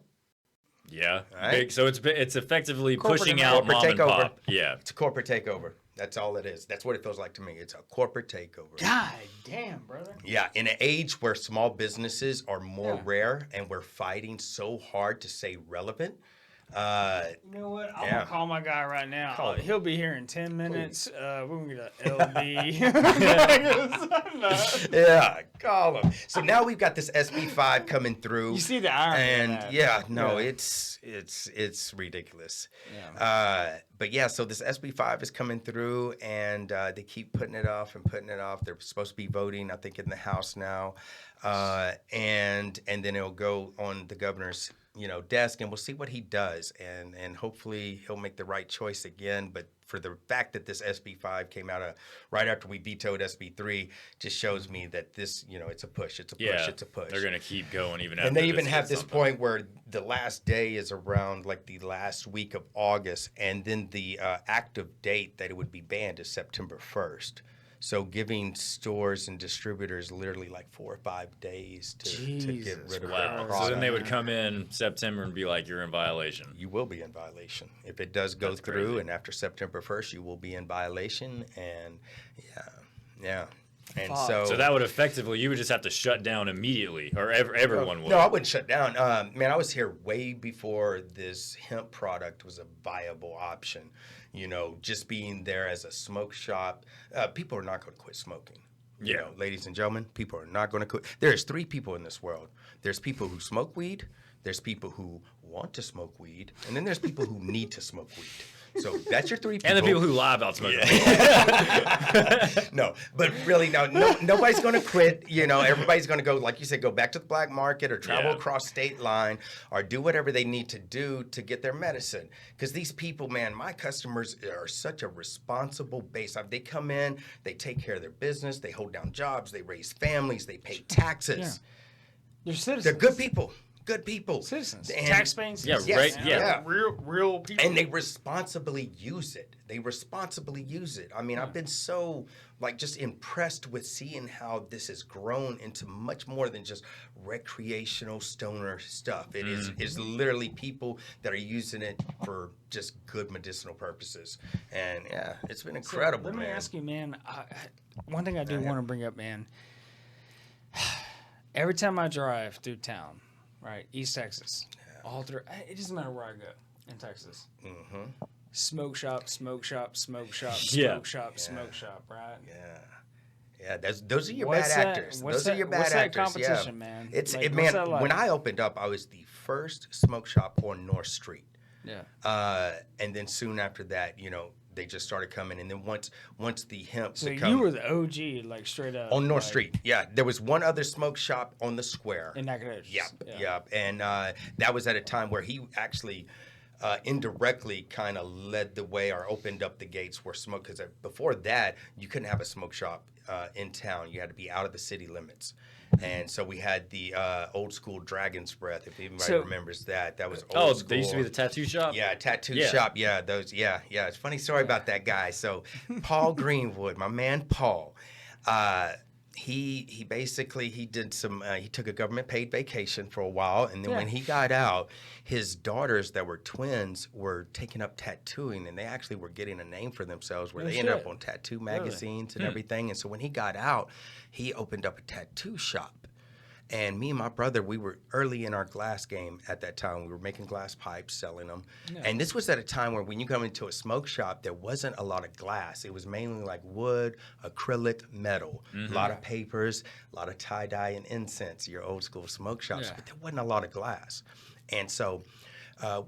Yeah. Right. Big, so it's effectively Corporate pushing out mom and takeover. pop. Yeah. It's a corporate takeover. That's all it is. That's what it feels like to me. It's a corporate takeover. God damn, brother. Yeah, in an age where small businesses are more rare and we're fighting so hard to stay relevant. You know what? I'm gonna call my guy right now. He'll be here in 10 minutes. We're gonna get an LB. Yeah, call him. So now we've got this SB5 coming through. You see the irony and of that. It's ridiculous. Yeah. But yeah, so this SB5 is coming through, and they keep putting it off and putting it off. They're supposed to be voting, I think, in the House now, and then it'll go on the governor's desk, and we'll see what he does, and hopefully he'll make the right choice again. But for the fact that this SB5 came out right after we vetoed SB3 just shows me that this, it's a push. It's a push. It's a push. They're gonna keep going even after. And they even have this something. point where the last day is around like the last week of August, and then the active date that it would be banned is September 1st. So giving stores and distributors literally like 4 or 5 days to get rid of their product. So then they would come in September and be like, you're in violation. You will be in violation. If it does go through, crazy. And after September 1st, you will be in violation. And yeah. And so that would effectively, you would just have to shut down immediately, or everyone would. No, I wouldn't shut down. Man, I was here way before this hemp product was a viable option. Just being there as a smoke shop, people are not going to quit smoking. Ladies and gentlemen, people are not going to quit. There's 3 people in this world. There's people who smoke weed, there's people who want to smoke weed, and then there's people who need to smoke weed. So that's your 3 people. And the people who lie about smoking. No, but really, no, nobody's going to quit. Everybody's going to go, like you said, go back to the black market or travel across state line or do whatever they need to do to get their medicine. Because these people, man, my customers are such a responsible base. They come in, they take care of their business, they hold down jobs, they raise families, they pay taxes. Yeah. They're citizens. They're good people. Good people. Citizens. And Tax-paying citizens. Yeah, right. Yeah. Real people. And they responsibly use it. I mean, I've been so, just impressed with seeing how this has grown into much more than just recreational stoner stuff. It is literally people that are using it for just good medicinal purposes. And, it's been incredible, Let me man. ask you, man, one thing I do want to bring up, man. Every time I drive through town, right, East Texas, all through, it doesn't matter where I go in Texas. Mm-hmm. Smoke shop, smoke shop, smoke shop, Yeah. smoke shop, smoke shop, right? Yeah, those are your bad actors. Those are your bad what's that actors. competition, man? It's Like, man. what's that like? When I opened up, I was the first smoke shop on North Street. Yeah. And then soon after that, They just started coming, and then once the hemp. So you were the OG, like straight up on North Street. Yeah, there was one other smoke shop on the square. in Nacogdoches. Yep. And that was at a time where he actually indirectly kind of led the way or opened up the gates where smoke. Because before that, you couldn't have a smoke shop in town. You had to be out of the city limits. And so we had the old school Dragon's Breath, if anybody remembers that. That was old school. They used to be the tattoo shop? Yeah, tattoo shop. Yeah, those. Yeah. It's a funny story about that guy. So Paul Greenwood, my man Paul, he basically did some. He took a government paid vacation for a while, and then when he got out, his daughters that were twins were taking up tattooing, and they actually were getting a name for themselves. Where they ended up on tattoo magazines and everything. And so when he got out, he opened up a tattoo shop. And me and my brother, we were early in our glass game at that time. We were making glass pipes, selling them. Yeah. And this was at a time where when you come into a smoke shop, there wasn't a lot of glass. It was mainly like wood, acrylic, metal, a lot of papers, a lot of tie-dye and incense, your old school smoke shops. But there wasn't a lot of glass. And so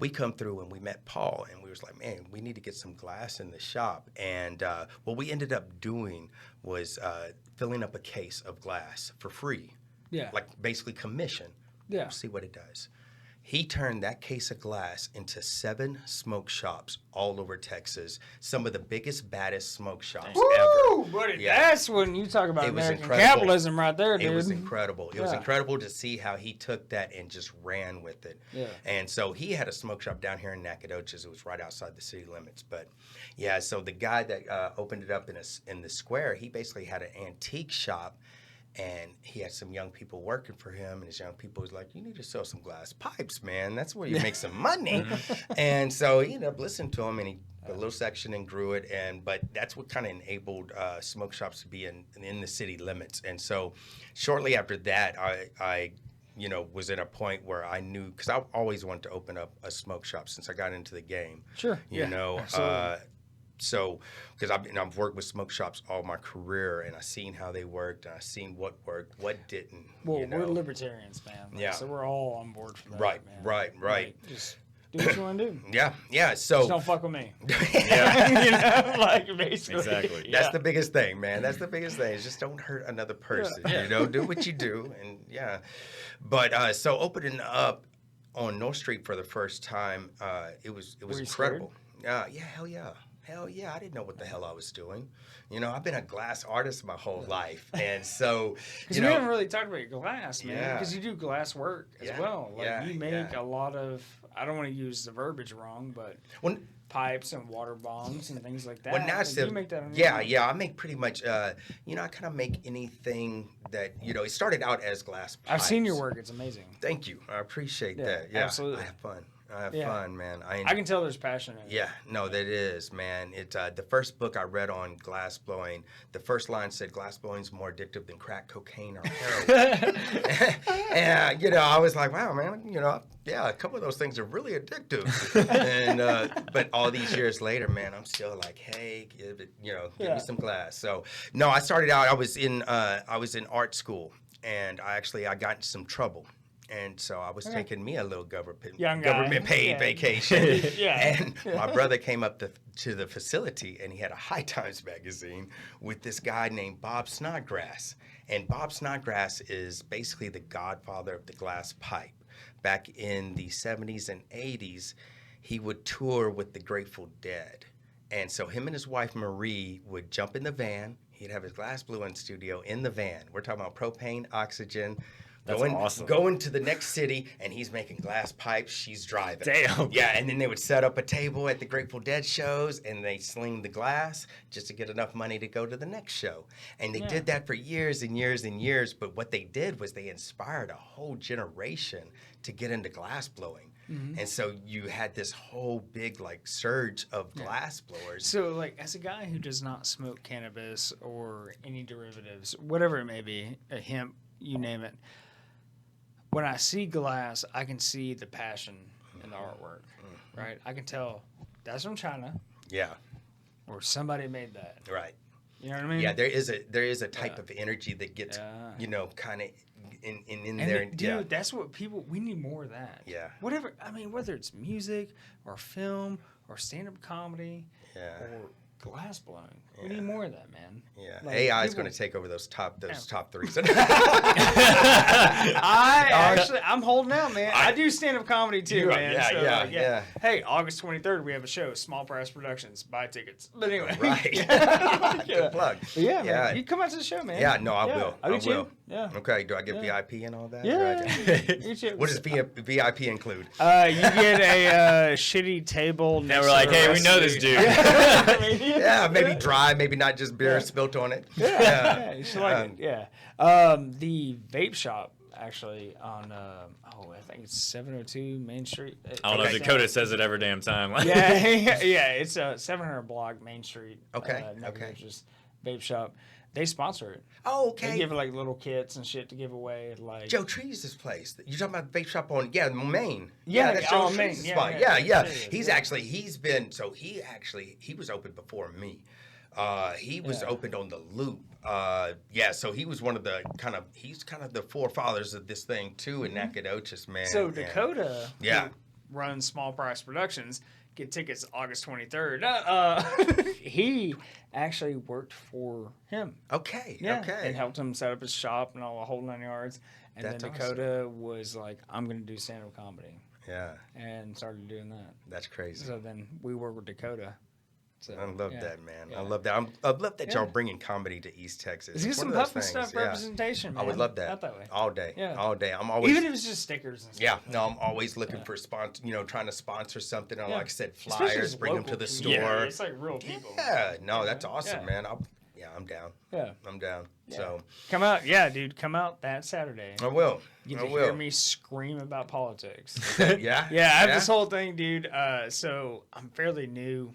we come through and we met Paul, and we was like, man, we need to get some glass in the shop. And what we ended up doing was filling up a case of glass for free. Yeah. Like basically commission. Yeah. We'll see what it does. He turned that case of glass into 7 smoke shops all over Texas. Some of the biggest, baddest smoke shops ever. Buddy, that's when you talk about American capitalism right there, dude. It was incredible. It was incredible to see how he took that and just ran with it. Yeah. And so he had a smoke shop down here in Nacogdoches. It was right outside the city limits. But yeah, so the guy that opened it up in the square, he basically had an antique shop. And he had some young people working for him, and his young people was like, you need to sell some glass pipes, man. That's where you make some money. And so he ended up listening to him, and he put a little section and grew it. But that's what kind of enabled smoke shops to be in the city limits. And so shortly after that, I was at a point where I knew, because I always wanted to open up a smoke shop since I got into the game. Sure. So, because I've worked with smoke shops all my career, and I've seen how they worked, and I've seen what worked, what didn't. Well, we're libertarians, man. So we're all on board for that. Right, man. right. Like, just do what you want to do. Yeah. So just don't fuck with me. Yeah. Basically. Exactly. That's the biggest thing, man. That's the biggest thing. Is just don't hurt another person. Yeah. Do what you do, and But so opening up on North Street for the first time, it was incredible. Hell yeah, I didn't know what the hell I was doing. I've been a glass artist my whole life. And so, because we haven't really talked about your glass, man. Because you do glass work as well. Like you make a lot of, I don't want to use the verbiage wrong, but pipes and water bombs and things like that. Well, now you make that on your own. I make pretty much, I kind of make anything that, it started out as glass pipes. I've seen your work. It's amazing. Thank you. I appreciate that. Yeah, absolutely. I have fun. I have fun, man. I can tell there's passion in it. Yeah, no, that is, man. It the first book I read on glass blowing, the first line said glass blowing is more addictive than crack cocaine or heroin. And I was like, wow, man, a couple of those things are really addictive. And but all these years later, man, I'm still like, hey, give me some glass. So no, I started out. I was in art school, and I got into some trouble. And so I was taking me a little government paid vacation. And my brother came up to the facility, and he had a High Times magazine with this guy named Bob Snodgrass. And Bob Snodgrass is basically the godfather of the glass pipe. Back in the 70s and 80s, he would tour with the Grateful Dead. And so him and his wife, Marie, would jump in the van. He'd have his glass blowing studio in the van. We're talking about propane, oxygen. That's awesome. Going to the next city, and he's making glass pipes. She's driving. Damn. Yeah, and then they would set up a table at the Grateful Dead shows, and they sling the glass just to get enough money to go to the next show. And they did that for years and years and years. But what they did was they inspired a whole generation to get into glass blowing. Mm-hmm. And so you had this whole big surge of glass blowers. So as a guy who does not smoke cannabis or any derivatives, whatever it may be, a hemp, you name it. When I see glass, I can see the passion in the artwork, right? I can tell that's from China. Yeah. Or somebody made that. Right. You know what I mean? Yeah, there is a type of energy that gets, kind of in And there. dude, that's what we need more of that. Yeah. Whatever, I mean, whether it's music or film or stand-up comedy or glass blowing, we need more of that, man. Yeah, Like, AI is going to take over those top threes. I'm holding out, man. I do stand-up comedy too, man. Yeah. Hey, August 23rd, we have a show, Small Price Productions. Buy tickets. But anyway, Right. Good plug. But yeah, man. You come out to the show, man. Yeah, no, I will. I will. will. Yeah. Okay, do I get VIP and all that? Yeah. What does VIP include? You get a shitty table. And we're like, hey, we know this dude. Yeah, maybe dry, maybe not just beer spilt on it. Yeah, you should like it. Yeah. The vape shop actually on I think it's 702 Main Street. I don't know. Dakota says it every damn time. yeah. It's a 700 block Main Street. Okay. Just vape shop. They sponsor it. Oh, okay. They give like little kits and shit to give away. Like Joe Trees' place. You're talking about the vape shop on Maine. Yeah, that's on Joe Maine. Trees' Yeah, spot. yeah, Yeah. yeah. He was open before me. He was opened on the Loop. So he was one of the he's kind of the forefathers of this thing too in Nacogdoches, man. So Dakota, who runs Small Price Productions. Get tickets August 23rd. He actually worked for him. Okay. And helped him set up his shop and all the whole 9 yards. And That's then Dakota was like, I'm going to do stand-up comedy. Yeah. And started doing that. That's crazy. So then we work with Dakota. So, I love that, man. Yeah. I love that. I love that y'all bringing comedy to East Texas. Let's get some Puffin stuff representation, man. I would love that. Out that way. All day. Yeah. All day. I'm always Even if it's just stickers and stuff. Yeah, no, I'm always looking for sponsor. Trying to sponsor something. Like I said, Especially flyers, as bring them to local the community. store. It's like real people. Yeah, no, that's awesome, Yeah. man. I'm down. Yeah. I'm down. Yeah. So Come out. Yeah, dude. Come out that Saturday. I will. You I get to will. hear me scream about politics. Yeah. Yeah, I have this whole thing, dude. So I'm fairly new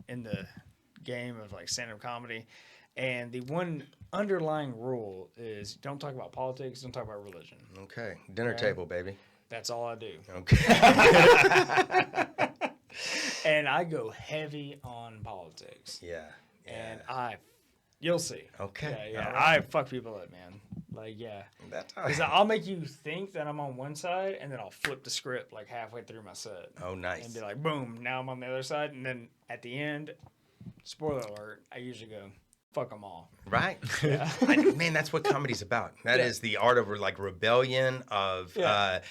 in the game of like stand-up comedy, and the one underlying rule is don't talk about politics, don't talk about religion. Okay, dinner table, baby. That's all I do. Okay. And I go heavy on politics. Yeah. And you'll see. Okay. Yeah. All right. I fuck people up, man. Like, yeah. That's all Because right. I'll make you think that I'm on one side, and then I'll flip the script like halfway through my set. Oh, nice. And be like, boom, now I'm on the other side. And then at the end, spoiler alert, I usually go, fuck them all. Right. Man, that's what comedy's about. That is the art of like rebellion, of and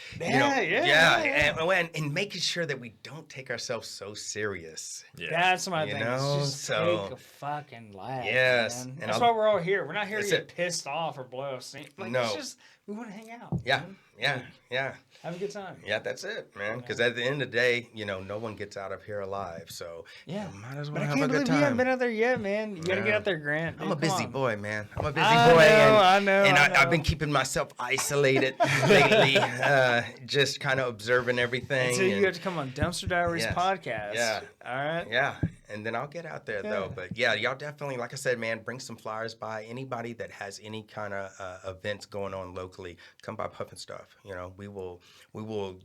making sure that we don't take ourselves so serious. Yeah. That's my You thing. know, Just so- take a fucking laugh. Yes, Man. and That's I'll- why we're all here. We're not here to That's get it. pissed off or blow up steam. Like, No. it's just, we want to hang out. Yeah. man. Yeah. Have a good time. Yeah, that's it, man. Because at the end of the day, no one gets out of here alive. So Yeah. might as well But I have can't a good believe you haven't time. been out there yet, man. You got to Yeah. get out there, Grant. I'm Dude, a busy come on. boy, man. I'm a busy I boy. know, and I know. I've been keeping myself isolated lately, just kind of observing everything. Until you and- have to come on Dumpster Diaries Yes. Podcast. Yeah. All right? Yeah, and then I'll get out there though. But yeah, y'all definitely, like I said, man, bring some flyers by. Anybody that has any kind of events going on locally, come by Puffin Stuff. We will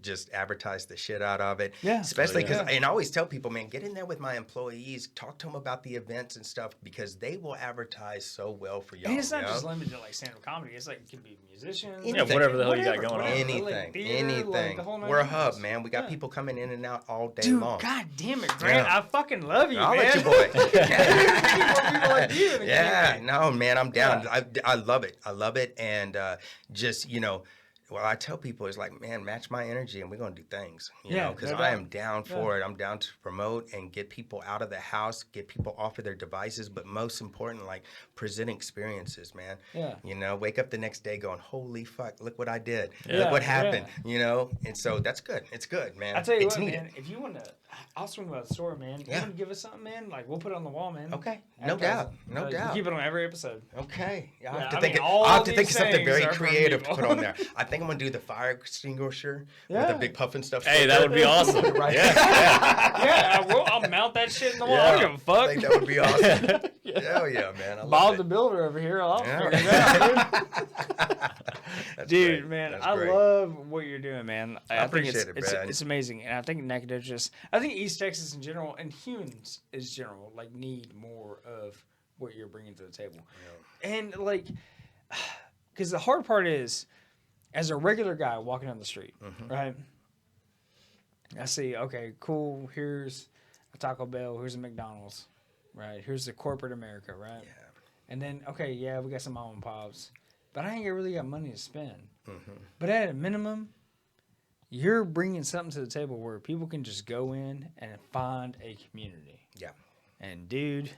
just advertise the shit out of it. Yeah. Especially because, Yeah. and I always tell people, man, get in there with my employees, talk to them about the events and stuff because they will advertise so well for y'all. And it's not you know? just limited to like stand-up comedy. It's like it could be musicians. Yeah, whatever the hell you got going on. Anything, Like theater, anything. like the whole nine We're a yards. hub, man. We got people coming in and out all day Dude, long. god damn it, Grant. Yeah. I fucking love you, I'll man. let you, boy. More people like you in the Yeah, community. no, man, I'm down. Yeah. I love it. I love it. And just, well, I tell people, it's like, man, match my energy and we're going to do things, Yeah, because no I doubt. am down for it. I'm down to promote and get people out of the house, get people off of their devices, but most important, like present experiences, man. Yeah. Wake up the next day going, holy fuck, look what I did. Yeah. Look what happened, and so that's good. It's good, man. I tell you it's what, needed. man. If you want to, I'll swing by the store, man. Yeah. You want to give us something, man? Like we'll put it on the wall, man. Okay, no Advertise doubt, it. no Like, doubt. We keep it on every episode. Okay, Yeah, I have I to think. mean, all I have to think of these something things very are from creative to people. put on there. I think I'm gonna do the fire extinguisher with Yeah. a big puffin stuff. Hey, sticker. that would be awesome. Right. Yeah. Yeah, I'll mount that shit in the wall. I don't give a I fuck. think that would be awesome. Hell yeah, man. I love Bob it. the Builder over here. I'll Yeah. figure it out, That's dude. great. Man, That's I great. love what you're doing, man. I think appreciate it, Brad. it's amazing, and I think Nacogdoches, I think East Texas in general, and humans in general, like need more of what you're bringing to the table, and like, because the hard part is, as a regular guy walking down the street, right? I see, okay, cool. Here's a Taco Bell. Here's a McDonald's, right? Here's the corporate America, right? Yeah. And then, okay, yeah, we got some mom and pops, but I ain't really got money to spend. But at a minimum, you're bringing something to the table where people can just go in and find a community. Yeah. And dude,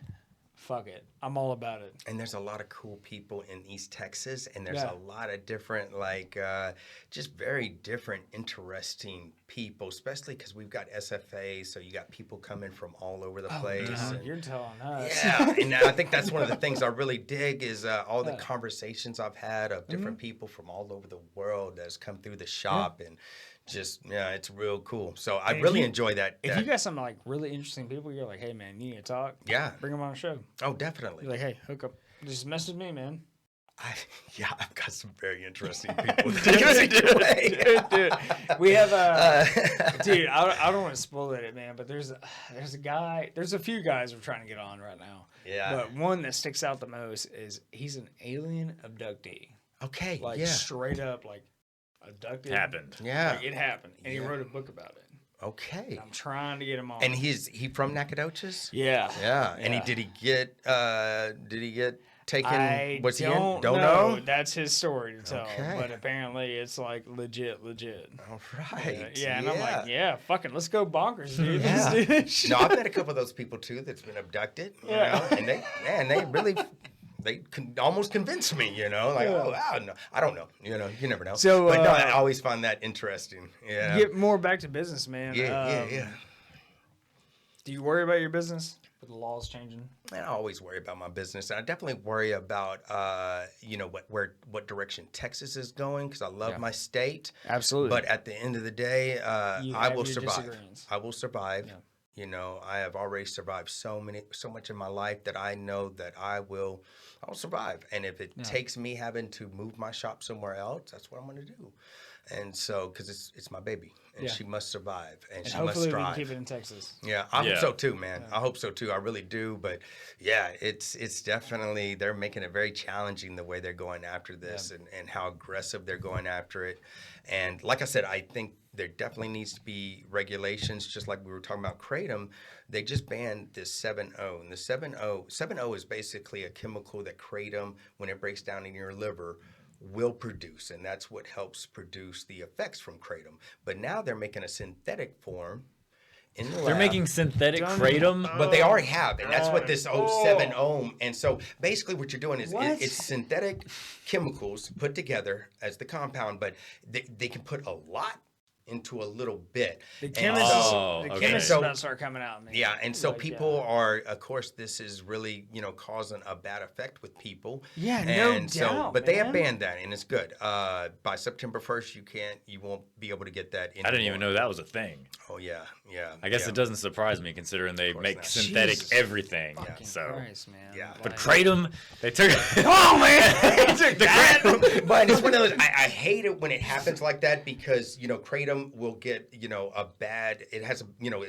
fuck it. I'm all about it. And there's a lot of cool people in East Texas, and there's Yeah. a lot of different, just very different, interesting people, especially because we've got SFA, so you got people coming from all over the place. Dude, and- you're telling us. Yeah, and I think that's one of the things I really dig is all the conversations I've had of different people from all over the world that's come through the shop, and just, it's real cool. So I really enjoy that. If you got some like really interesting people, you're like, hey man, you need to talk. Yeah. Bring them on the show. Oh, definitely. You're like, hey, hook up. Just message me, man. I've got some very interesting people. Dude, We have dude. I don't want to spoil it, man, but there's a guy. There's a few guys we're trying to get on right now. Yeah. But one that sticks out the most is he's an alien abductee. Okay. Like straight up, like abducted. Happened. Yeah. Like, it happened, and he Yeah. wrote a book about it. Okay. I'm trying to get him on. And he from Nacogdoches? yeah. Yeah. And did he get taken? I Was he in? don't Don't know. That's his story to tell. Okay. But apparently it's like legit. All right. Yeah, and I'm like, yeah, fucking, let's go bonkers, dude. Yeah. Let's do this shit. No, I've met a couple of those people too that's been abducted. You know, and they really almost convinced me. You know, like oh wow, no, I don't know. You know, you never know. So, but no, I always find that interesting. Yeah. Get more back to business, man. Yeah. Do you worry about your business with the laws changing? And I always worry about my business, and I definitely worry about what direction Texas is going because I love my state. Absolutely. But at the end of the day, You I have will your survive. disagreements. I will survive. Yeah. You know, I have already survived so much in my life that I know that I'll survive. And if it takes me having to move my shop somewhere else, that's what I'm going to do. And so, because it's my baby, and she must survive, and she must hopefully we strive. can keep it in Texas. Yeah, I hope so too, man. I hope so too. I really do. But yeah, it's definitely, they're making it very challenging the way they're going after this and how aggressive they're going after it. And like I said, I think there definitely needs to be regulations, just like we were talking about kratom. They just banned this 7-0. And the 7-0 is basically a chemical that kratom, when it breaks down in your liver, will produce, and that's what helps produce the effects from kratom. But now they're making a synthetic form in the lab. They're making synthetic kratom. But they already have, and that's what this 7 ohm. And so basically what you're doing is it's synthetic chemicals put together as the compound, but they can put a lot into a little bit. The chemists is so- about to start coming out, man. Yeah, and so Like, people are, of course, this is really, causing a bad effect with people. Yeah, no and doubt, but they have man. banned that, and it's good. By September 1st, you won't be able to get that anymore. I didn't even know that was a thing. Oh, yeah. I guess it doesn't surprise me considering they make not. synthetic Jesus everything. Fucking So, Christ, man. Yeah. but Like, kratom, they took. oh man, they took the kratom. But it's one of those, I hate it when it happens like that because, kratom will get, it has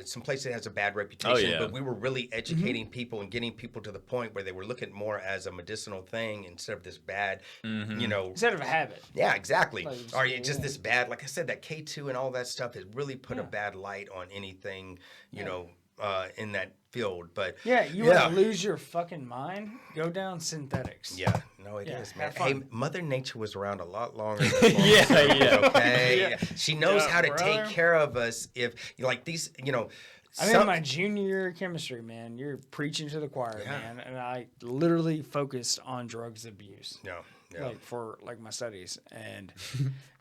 some place it has a bad reputation. Oh, yeah. But we were really educating people and getting people to the point where they were looking more as a medicinal thing instead of this bad, instead of a habit. Yeah, exactly. Like, Or just this bad, like I said, that K2 and all that stuff has really put a bad light on anything, in that field. But Yeah, you want to lose your fucking mind? Go down synthetics. Yeah, no, it is, man. have fun. Hey, Mother Nature was around a lot longer than Yeah. okay? Yeah. She knows how to brother. take care of us if, like, these, I'm in my junior year of chemistry, man. You're preaching to the choir, Yeah. man. And I literally focused on drugs abuse, No, for my studies. And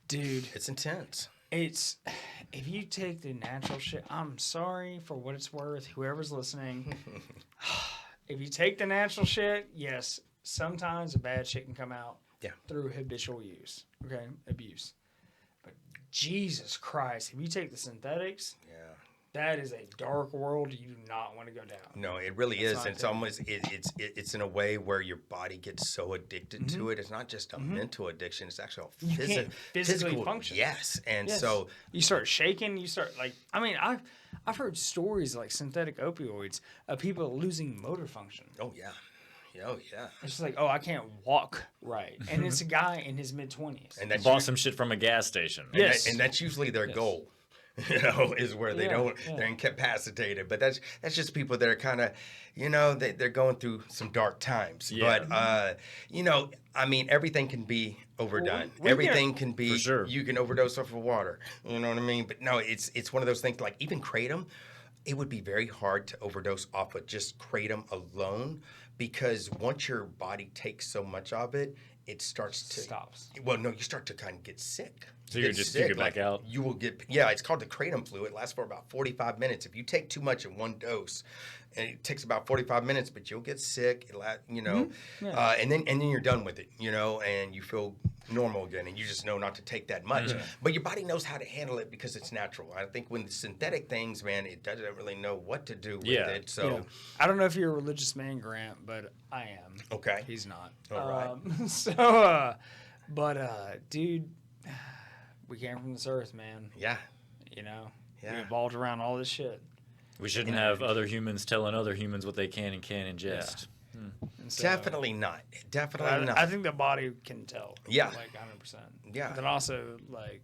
dude, it's intense. it's if you take the natural shit. I'm sorry for what it's worth, whoever's listening. If you take the natural shit, yes, sometimes the bad shit can come out through habitual use. Okay, abuse. But Jesus Christ, if you take the synthetics, that is a dark world you do not want to go down. No, it really is. It's almost it's in a way where your body gets so addicted to it. It's not just a mental addiction; it's actually a You can't physically physical function. Yes, and Yes. so You start shaking. You start I've heard stories like synthetic opioids of people losing motor function. oh yeah, Oh, yeah. It's just like, oh, I can't walk right. And it's a guy in his mid-20s. And that's Bought some shit from a gas station. Yes. and that's usually their goal. Is where they they're incapacitated. But that's just people that are kind of, they're going through some dark times. Yeah. But I mean, everything can be overdone. We Everything can be. For sure. You can overdose off of water. You know what I mean? But no, it's one of those things. Like even kratom, it would be very hard to overdose off of just kratom alone, because once your body takes so much of it, it starts to stops. Well, no, you start to kind of get sick. So you get back out? You will get, it's called the kratom flu. It lasts for about 45 minutes. If you take too much in one dose, and it takes about 45 minutes, but you'll get sick, and then you're done with it, and you feel normal again, and you just know not to take that much. But your body knows how to handle it because it's natural. I think when the synthetic things, man, it doesn't really know what to do with it. So I don't know if you're a religious man, Grant, but I am. Okay. He's not. All right. Dude, we came from this earth, man. Yeah. We Yeah. evolved around all this shit. We shouldn't have other humans telling other humans what they can and can't ingest. And so, Definitely not. Definitely not. I think the body can tell. Yeah. Like 100%. Yeah. But then also, like,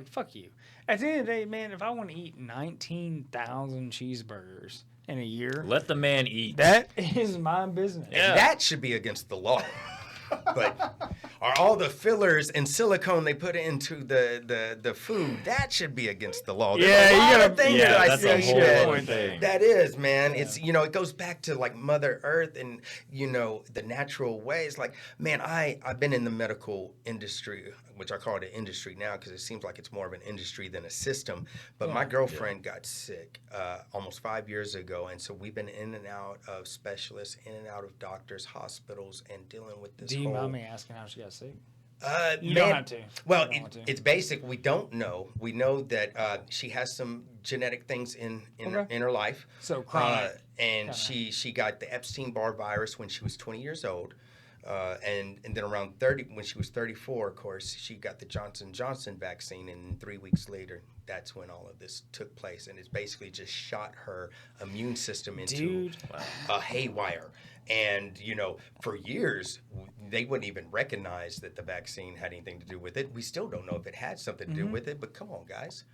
fuck you. At the end of the day, man, if I want to eat 19,000 cheeseburgers in a year, Let the man eat. that is my business. Yeah. That should be against the law. But are all the fillers and silicone they put into the food, that should be against the law. There's a lot of things that I that's a see whole that- other thing. That is, man. It's it goes back to like Mother Earth and the natural ways. Like, man, I've been in the medical industry, which I call it an industry now because it seems like it's more of an industry than a system. But my girlfriend got sick almost 5 years ago, and so we've been in and out of specialists, in and out of doctors, hospitals, and dealing with this. Do you mind me asking how she got sick? You Man, don't have to. Well, You don't want to. it's basic. We don't know. We know that she has some genetic things in her life. So chronic. And she got the Epstein-Barr virus when she was 20 years old. And then around 30, when she was 34, of course, she got the Johnson & Johnson vaccine. And 3 weeks later, that's when all of this took place. And it's basically just shot her immune system into a haywire. And, for years, they wouldn't even recognize that the vaccine had anything to do with it. We still don't know if it had something to do with it. But come on, guys.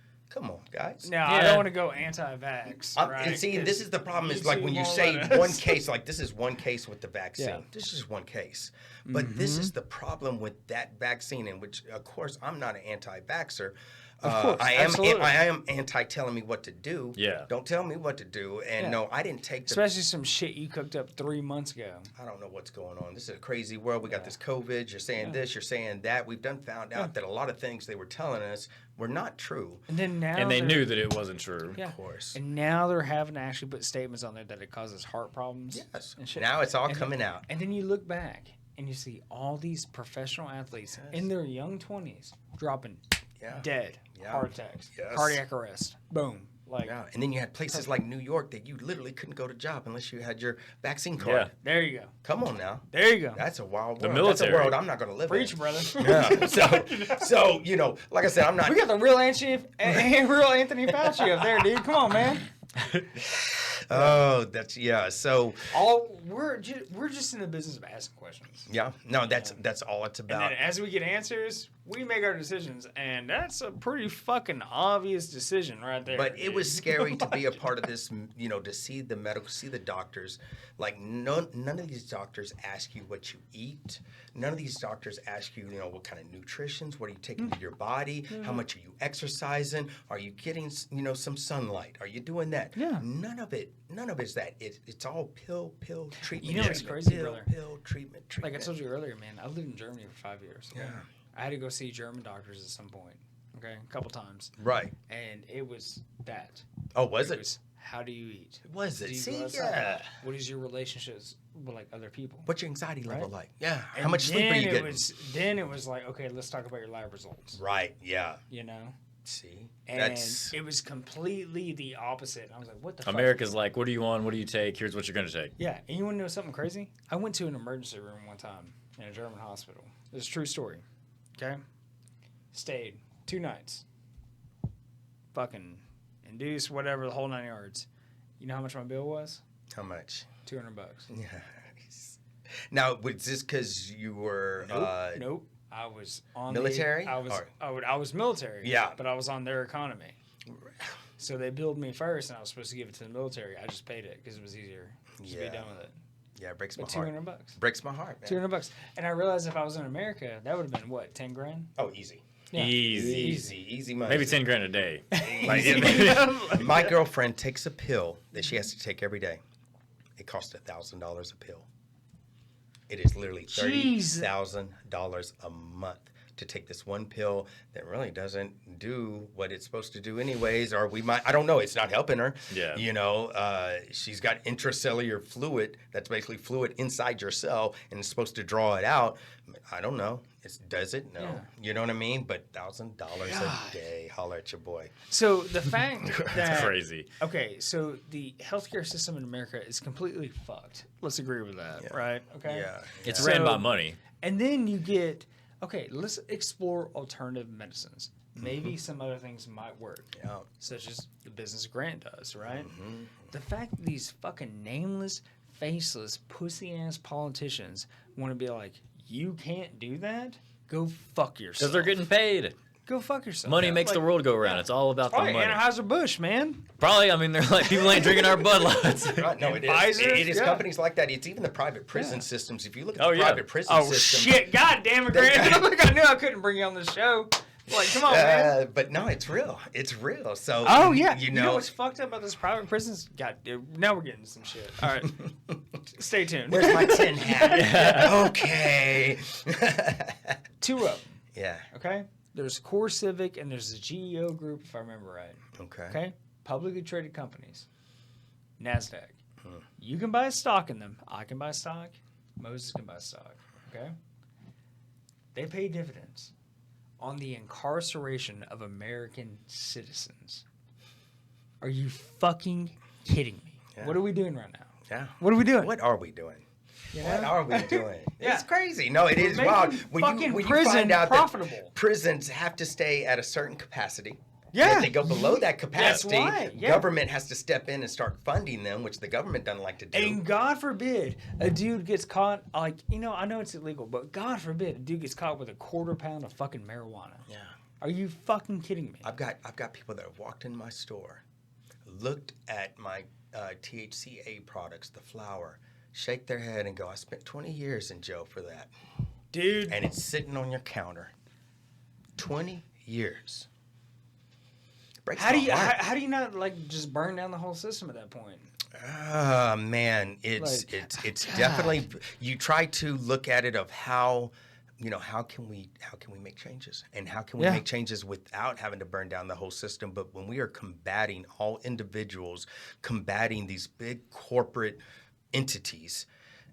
Now, I don't want to go anti-vax, right? And see, this is the problem is like when you more say or less. one case, like this is one case with the vaccine. Yeah. This is one case. But this is the problem with that vaccine, in which, of course, I'm not an anti-vaxxer. Of course, I absolutely. am anti telling me what to do. Yeah. Don't tell me what to do. And no, I didn't take the Especially some shit you cooked up 3 months ago. I don't know what's going on. This is a crazy world. We got this COVID. You're saying this, you're saying that. We've found out that a lot of things they were telling us were not true. And then now And they they're- knew that it wasn't true. Yeah. Of course. And now they're having to actually put statements on there that it causes heart problems. Yes. And shit. Now it's all And coming then, out. And then you look back and you see all these professional athletes in their young 20s dropping dead, heart attacks, cardiac arrest, boom. Like, Yeah, and then you had places like New York that you literally couldn't go to job unless you had your vaccine card. Yeah. there you go. Come on now. There you go. That's a wild The world. That's a military. world I'm not going to live Preach, in. brother. Yeah. So like I said, I'm not. We got the real Anthony Fauci up there, dude. Come on, man. Oh, that's So We're just in the business of asking questions. yeah, no, that's all it's And about. then as we get answers, we make our decisions, and that's a pretty fucking obvious decision right there. But it was scary to be a part of this, to see the doctors. Like, none of these doctors ask you what you eat. None of these doctors ask you, what kind of nutritions, what are you taking to your body, how much are you exercising, are you getting, some sunlight, are you doing that? Yeah. None of it's that. It's all pill, treatment. You know what's treatment, crazy, pill, brother? Pill, treatment. Like I told you earlier, man, I lived in Germany for 5 years. Yeah. I had to go see German doctors at some point, okay, a couple times. Right. And it was that. Oh, was It it? was, how do you eat? Was it? Do you See, go outside? yeah. What is your relationships with, like, other people? What's your anxiety level Right. like? Yeah. How And much sleep are you then getting? Then it was like, okay, let's talk about your lab results, Right. Yeah. you know? See, And it was completely the opposite. I was like, what the fuck? America's like, what do you want? What do you take? Here's what you're going to take. Yeah, and you want to know something crazy? I went to an emergency room one time in a German hospital. It's a true story. Okay? Stayed 2 nights. Fucking induced, whatever, the whole 9 yards. You know how much my bill was? how much? $200. Yes. Now, was this because you were Nope. I was on military? I was military. Yeah. But I was on their economy. So they billed me first, and I was supposed to give it to the military. I just paid it because it was easier. Just be done with it. Yeah, it breaks my But heart. $200. Breaks my heart, man. $200. And I realized if I was in America, that would have been what, 10 grand? Oh, easy. Yeah. Easy money. Maybe 10 grand a day. My girlfriend takes a pill that she has to take every day. It costs $1,000 a pill. It is literally $30,000 a month to take this one pill that really doesn't do what it's supposed to do anyways, or I don't know, it's not helping her. Yeah. You know, she's got intracellular fluid that's basically fluid inside your cell and it's supposed to draw it out. I don't know. Does it? No. Yeah. You know what I mean? But $1,000 a day. Holler at your boy. So the fact that... That's crazy. Okay, so the healthcare system in America is completely fucked. Let's agree with that, right? Okay. Yeah. It's ran by money. And then you get, okay, let's explore alternative medicines. Maybe some other things might work. Yeah. Such as the business grant does, right? The fact that these fucking nameless, faceless, pussy-ass politicians want to be like, you can't do that? Go fuck yourself. Because they're getting paid. Go fuck yourself. Money makes the world go around. It's all about the Probably money. Anheuser-Busch, man. Probably, I mean, they're like, people ain't drinking our Bud Lights. Right, no, it is. Pfizer? It is Yeah. companies like that. It's even the private prison systems. If you look at Oh, the yeah. private prison Oh, system. shit. God damn it, Grant. I'm like, I knew I couldn't bring you on the show. Like, come on, man. But no, it's real. It's real. So, Oh, yeah. you You know know, what's fucked up about this private prisons? God, dude, now we're getting some shit. All right. Stay tuned. where's my tin hat? Okay. 2 of them, Yeah. okay? There's Core Civic and there's the GEO group, if I remember right. Okay. Okay? Publicly traded companies. NASDAQ. You can buy stock in them. I can buy stock. Moses can buy stock. Okay? They pay dividends on the incarceration of American citizens. Are you fucking kidding me? Yeah. What are we doing right now? Yeah. What are we doing? What are we doing? You What know? are we doing? Yeah. It's crazy. No, it We're is making wild. fucking When you prison find out profitable. that prisons have to stay at a certain capacity. Yeah. If they go below that capacity, right, yeah. government has to step in and start funding them, which the government doesn't like to do. And God forbid a dude gets caught, like, you know, I know it's illegal, but God forbid a dude gets caught with a quarter pound of fucking marijuana. Yeah. Are you fucking kidding me? I've got people that have walked in my store, looked at my THCA products, the flower, shake their head and go, I spent 20 years in jail for that. Dude. And it's sitting on your counter. 20 years. Breaks How do my you heart. how do you not like just burn down the whole system at that point? Man, it's Like, definitely, you try to look at it of how, you know, how can we make changes, and how can we Yeah. make changes without having to burn down the whole system. But when we are combating all individuals, combating these big corporate entities,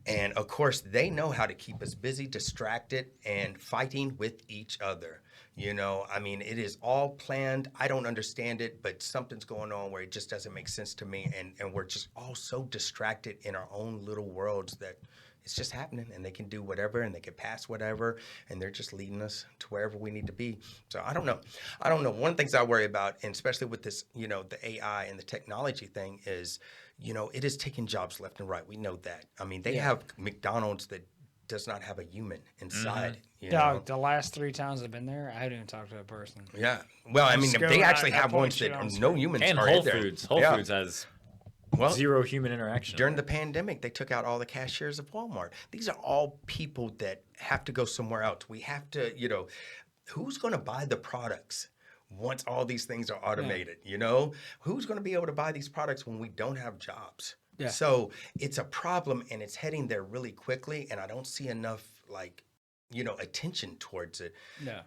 and of course they know how to keep us busy, distracted, and fighting with each other. You know, I mean, it is all planned. I don't understand it, but something's going on where it just doesn't make sense to me. And we're just all so distracted in our own little worlds that it's just happening, and they can do whatever, and they can pass whatever, and they're just leading us to wherever we need to be. So I don't know. One of the things I worry about, and especially with this, you know, the AI and the technology thing is, you know, it is taking jobs left and right. We know that. I mean, they have McDonald's that does not have a human inside. You know? Dog, the last 3 times I've been there, I haven't even talked to a person. Yeah. Well, I mean, Just they go- actually I have point ones shit that on no screen. humans And are Whole in there. Foods. Whole Yeah. Foods has Well, zero human interaction. during the pandemic, they took out all the cashiers of Walmart. These are all people that have to go somewhere else. We have to, you know, who's going to buy the products once all these things are automated? You know, who's going to be able to buy these products when we don't have jobs? Yeah. So it's a problem, and it's heading there really quickly, and I don't see enough, like, you know, attention towards it. Yeah.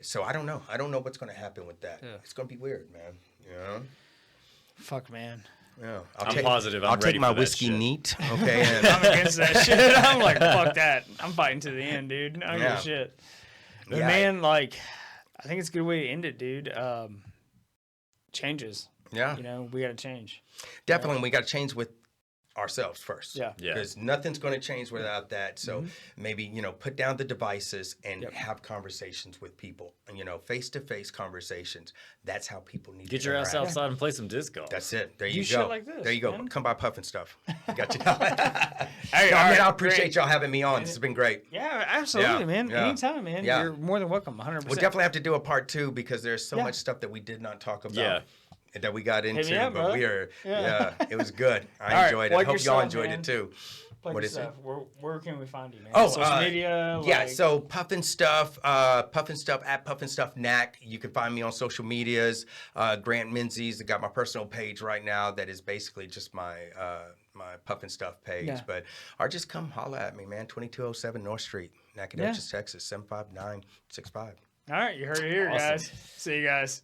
So I don't know. I don't know what's going to happen with that. Yeah. It's going to be weird, man. You know? Fuck, man. Yeah. I'm positive I'm I'll ready take my for that whiskey shit. neat. Okay. And, I'm against that shit. I'm like, fuck that. I'm fighting to the end, dude. I don't give Yeah. a shit. But Yeah. man, like, I think it's a good way to end it, dude. Changes. yeah. You know, we got to change. Definitely, we got to change with ourselves first. Yeah. Because nothing's going to change without that. So maybe, put down the devices and have conversations with people. And, face-to-face conversations. That's how people need to Get your ass interact. outside and play some disc golf. That's it. There Do you shit go. like this, there you go. man. Come by Puffin Stuff. Got you. Hey, No, all man, right, I appreciate great. y'all having me on. This has been great. Yeah, absolutely, Yeah, man. yeah. Anytime, man. Yeah. You're more than welcome. 100%. We'll definitely have to do a part 2 because there's so much stuff that we did not talk about. Yeah. That we got into, me up, but brother. we are, Yeah. it was good. I right, enjoyed it. plug Hope yourself, y'all enjoyed man. it too. Plug What your is it? stuff. Where can we find you, man? Oh, Social media? Yeah, like- so Puffin Stuff at Puffin Stuff Knack. You can find me on social medias. Grant Menzies, I got my personal page right now that is basically just my my Puffin Stuff page. Yeah. But or just come holla at me, man. 2207 North Street, Nacogdoches, Texas, 75965. All right, you heard it here, Awesome. guys. See you guys.